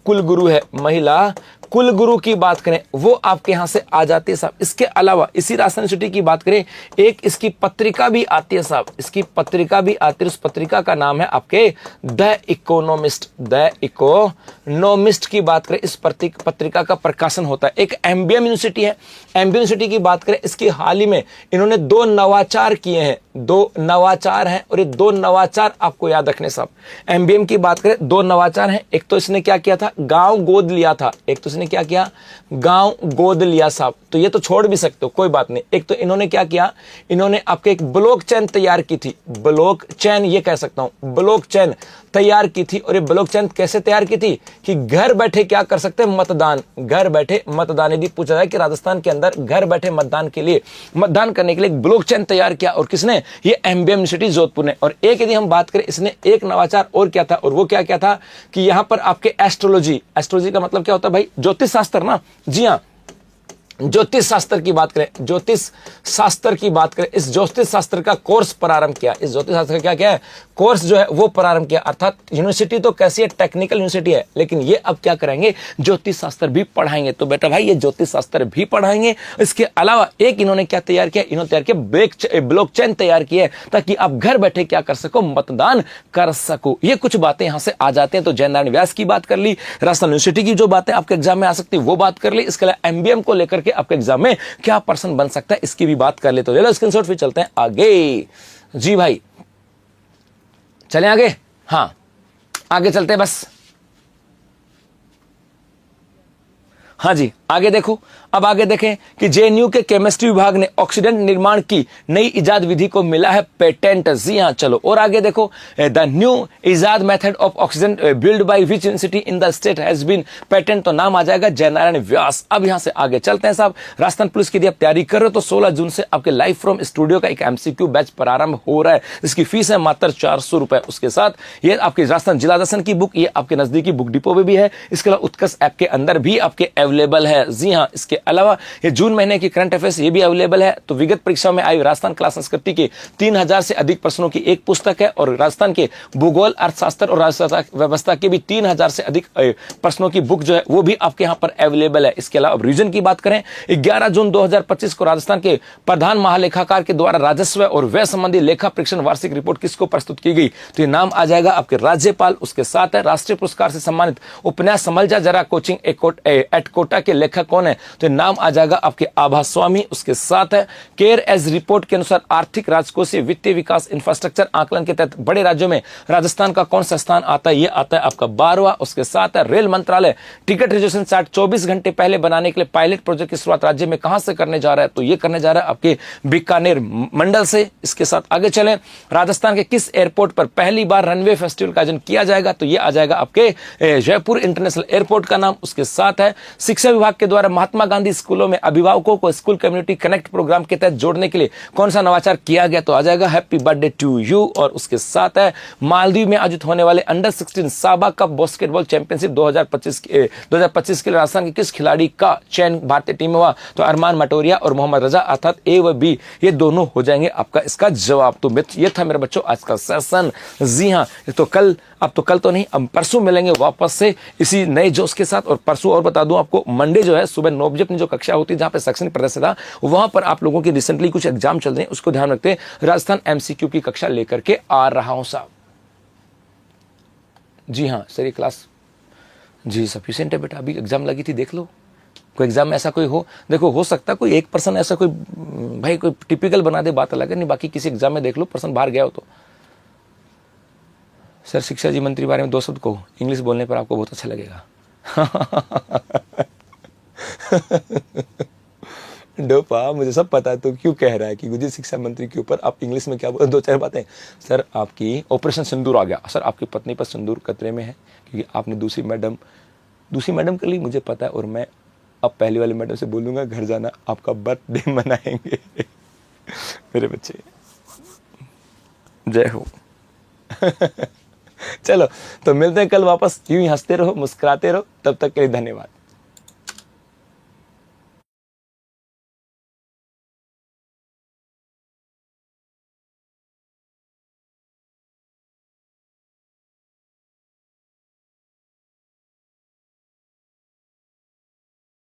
कुलगुरु है। महिला कुलगुरु की बात करें वो आपके यहां से आ जाती है साहब। इसके अलावा इसी राजस्थान यूनिवर्सिटी की बात करें, एक इसकी पत्रिका भी आती है साहब, इसकी पत्रिका भी आती है। उस पत्रिका का नाम है आपके द इकोनॉमिस्ट। द इकोनॉमिस्ट की बात करें, इस पत्रिका का प्रकाशन होता है। एक एमबीएम यूनिवर्सिटी है, एमबीएम यूनिवर्सिटी की बात करें, इसकी हाल ही में इन्होंने 2 नवाचार किए हैं, 2 नवाचार हैं, और ये 2 नवाचार आपको याद रखने साहब। एमबीएम की बात करें 2 नवाचार हैं। एक तो इसने क्या किया था, गांव गोद लिया था। एक तो इसने क्या किया, गांव गोद लिया साहब, तो ये तो छोड़ भी सकते हो कोई बात नहीं। एक तो इन्होंने क्या किया, इन्होंने आपके एक ब्लॉकचेन तैयार की थी, ब्लॉकचेन ये कह सकता हूं, ब्लॉकचेन तैयार की थी। और ये ब्लॉकचेन कैसे तैयार की थी कि घर बैठे क्या कर सकते हैं, मतदान, घर बैठे मतदान। यदि पूछा जाए कि राजस्थान के अंदर घर बैठे मतदान करने के लिए एक ब्लॉकचेन तैयार किया, और किसने, ये एमबीएम यूनिवर्सिटी जोधपुर ने। और एक यदि हम बात करें, इसने एक नवाचार और किया था, और वो क्या किया था कि यहां पर आपके एस्ट्रोलॉजी का मतलब क्या होता है भाई, ज्योतिष शास्त्र ना, जी हाँ, ज्योतिष शास्त्र की बात करें, ज्योतिष शास्त्र की बात करें, इस ज्योतिष शास्त्र का कोर्स प्रारंभ किया। इस ज्योतिष शास्त्र का क्या है, कोर्स जो है वो प्रारंभ किया। अर्थात यूनिवर्सिटी तो कैसी है, टेक्निकल यूनिवर्सिटी है, लेकिन ये अब क्या करेंगे, ज्योतिष शास्त्र भी पढ़ाएंगे। तो बेटा भाई ये ज्योतिष शास्त्र भी पढ़ाएंगे। इसके अलावा एक इन्होंने क्या तैयार किया, इन्होंने तैयार किया ब्लॉकचेन तैयार किया, ताकि आप घर बैठे क्या कर सको, मतदान कर सको। ये कुछ बातें यहां से आ जाते हैं। तो जयनारायण व्यास की बात कर ली, राजस्थान यूनिवर्सिटी की जो बातें आपके एग्जाम में आ सकती है वो बात कर ली। इसके अलावा एमबीएम को लेकर के आपके एग्जाम में क्या पर्सन बन सकता है इसकी भी बात कर ले। तो ले लो स्क्रीनशॉट, फिर चलते हैं आगे। जी भाई चलें आगे, हाँ आगे चलते हैं बस। हाँ जी आगे देखो, अब आगे देखें कि जेएनयू के केमिस्ट्री विभाग ने ऑक्सीडेंट निर्माण की नई इजाद विधि को मिला है पेटेंट। जी हाँ चलो, और आगे देखो, द न्यू इजाद method of oxygen build by which university in the state has been patent, तो नाम आ जाएगा जयनारायण व्यास। अब यहां से आगे चलते हैं साहब। राजस्थान पुलिस की यदि आप तैयारी कर रहे हो तो 16 जून से आपके लाइव फ्रॉम स्टूडियो का एक एमसीक्यू बैच प्रारंभ हो रहा है। इसकी फीस है मात्र 400 रुपए। उसके साथ ये आपके राजस्थान जिला दर्शन की बुक, ये आपके नजदीकी बुक डिपो में भी है। इसके अलावा उत्कर्ष ऐप के अंदर भी आपके अवेलेबल है। है। जी हाँ, इसके अलावा ये जून महीने की करंट अफेयर्स ये भी अवेलेबल है। तो विगत परीक्षा में आई राजस्थान कला संस्कृति के 3000 से अधिक प्रश्नों की एक पुस्तक है और राजस्थान के भूगोल, अर्थशास्त्र और राजशास्त्र व्यवस्था के भी 3000 से अधिक प्रश्नों की बुक जो है वो भी आपके यहाँ पर अवेलेबल है। इसके अलावा रीजन की बात करें, 11 जून 2025 को राजस्थान के प्रधान महालेखाकार के द्वारा राजस्व और व्यय संबंधी लेखा परीक्षण वार्षिक रिपोर्ट किसको प्रस्तुत की गई? तो ये नाम आ जाएगा आपके राज्यपाल। उसके साथ है राष्ट्रीय पुरस्कार से सम्मानित उपन्यास समझ जा जरा कोचिंग एट कोटा के लेखक कौन है? तो नाम आ जाएगा आपके आभा स्वामी। उसके साथ है केयर एज रिपोर्ट के अनुसार आर्थिक राजकोषीय वित्तीय विकास इंफ्रास्ट्रक्चर आकलन के तहत बड़े राज्यों में राजस्थान का कौन सा स्थान आता है? ये आता है आपका 12वां। उसके साथ है रेल मंत्रालय टिकट रिजर्वेशन चार्ट 24 घंटे पहले बनाने के लिए पायलट प्रोजेक्ट की शुरुआत राज्य में कहां से करने जा रहा है? तो ये करने जा रहा है आपके बीकानेर मंडल से। इसके साथ आगे चलें, राजस्थान के किस एयरपोर्ट पर पहली बार रनवे फेस्टिवल का आयोजन किया जाएगा? तो ये आ जाएगा आपके जयपुर इंटरनेशनल एयरपोर्ट का नाम। उसके साथ है शिक्षा विभाग के द्वारा महात्मा गांधी स्कूलों में अभिभावकों को स्कूल कम्युनिटी कनेक्ट प्रोग्राम के तहत जोड़ने के लिए कौन सा नवाचार किया गया? तो आ जाएगा हैप्पी बर्थडे टू यू। और उसके साथ है मालदीव में आयोजित होने वाले अंडर 16 साबा कप बास्केटबॉल चैंपियनशिप 2025 के लिए राजस्थान के किस खिलाड़ी का चयन भारतीय टीम में हुआ? तो अरमान मटोरिया और मोहम्मद रजा, अर्थात ए व बी, ये दोनों हो जाएंगे आपका इसका जवाब। तो ये था मेरे बच्चों आज का सेशन। जी हाँ, तो कल तो नहीं, अब परसों मिलेंगे वापस से इसी नए जोश के साथ। और परसों और बता दूं आपको, मंडे जो है सुबह 9 बजे अपनी जो कक्षा होती है जहां पे शैक्षणिक प्रदर्शन था वहां पर आप लोगों की रिसेंटली कुछ एग्जाम चल रहे हैं, उसको ध्यान रखते हैं राजस्थान एमसीक्यू की कक्षा लेकर के आ रहा हूं साहब। जी हाँ सर, ये क्लास जी सफिशिएंट है बेटा, अभी एग्जाम लगी थी देख लो। कोई एग्जाम में ऐसा कोई हो, देखो हो सकता है कोई एक पर्सन ऐसा कोई भाई कोई टिपिकल बना दे, बात अलग है, नहीं बाकी किसी एग्जाम में देख लो पर्सन बाहर गया हो तो। सर शिक्षा जी मंत्री बारे में 2 शब्द कहो, इंग्लिश बोलने पर आपको बहुत अच्छा लगेगा। डोपा, मुझे सब पता है तो क्यों कह रहा है कि गुजरात शिक्षा मंत्री के ऊपर आप इंग्लिश में क्या बोल, 2-4 बातें। सर आपकी ऑपरेशन सिंदूर आ गया, सर आपकी पत्नी पर सिंदूर खतरे में है क्योंकि आपने दूसरी मैडम के लिए मुझे पता है, और मैं अब पहली वाली मैडम से बोलूंगा घर जाना आपका बर्थडे मनाएंगे। मेरे बच्चे जय हो। चलो तो मिलते हैं कल वापस, यूं ही हंसते रहो मुस्कुराते रहो, तब तक के लिए धन्यवाद।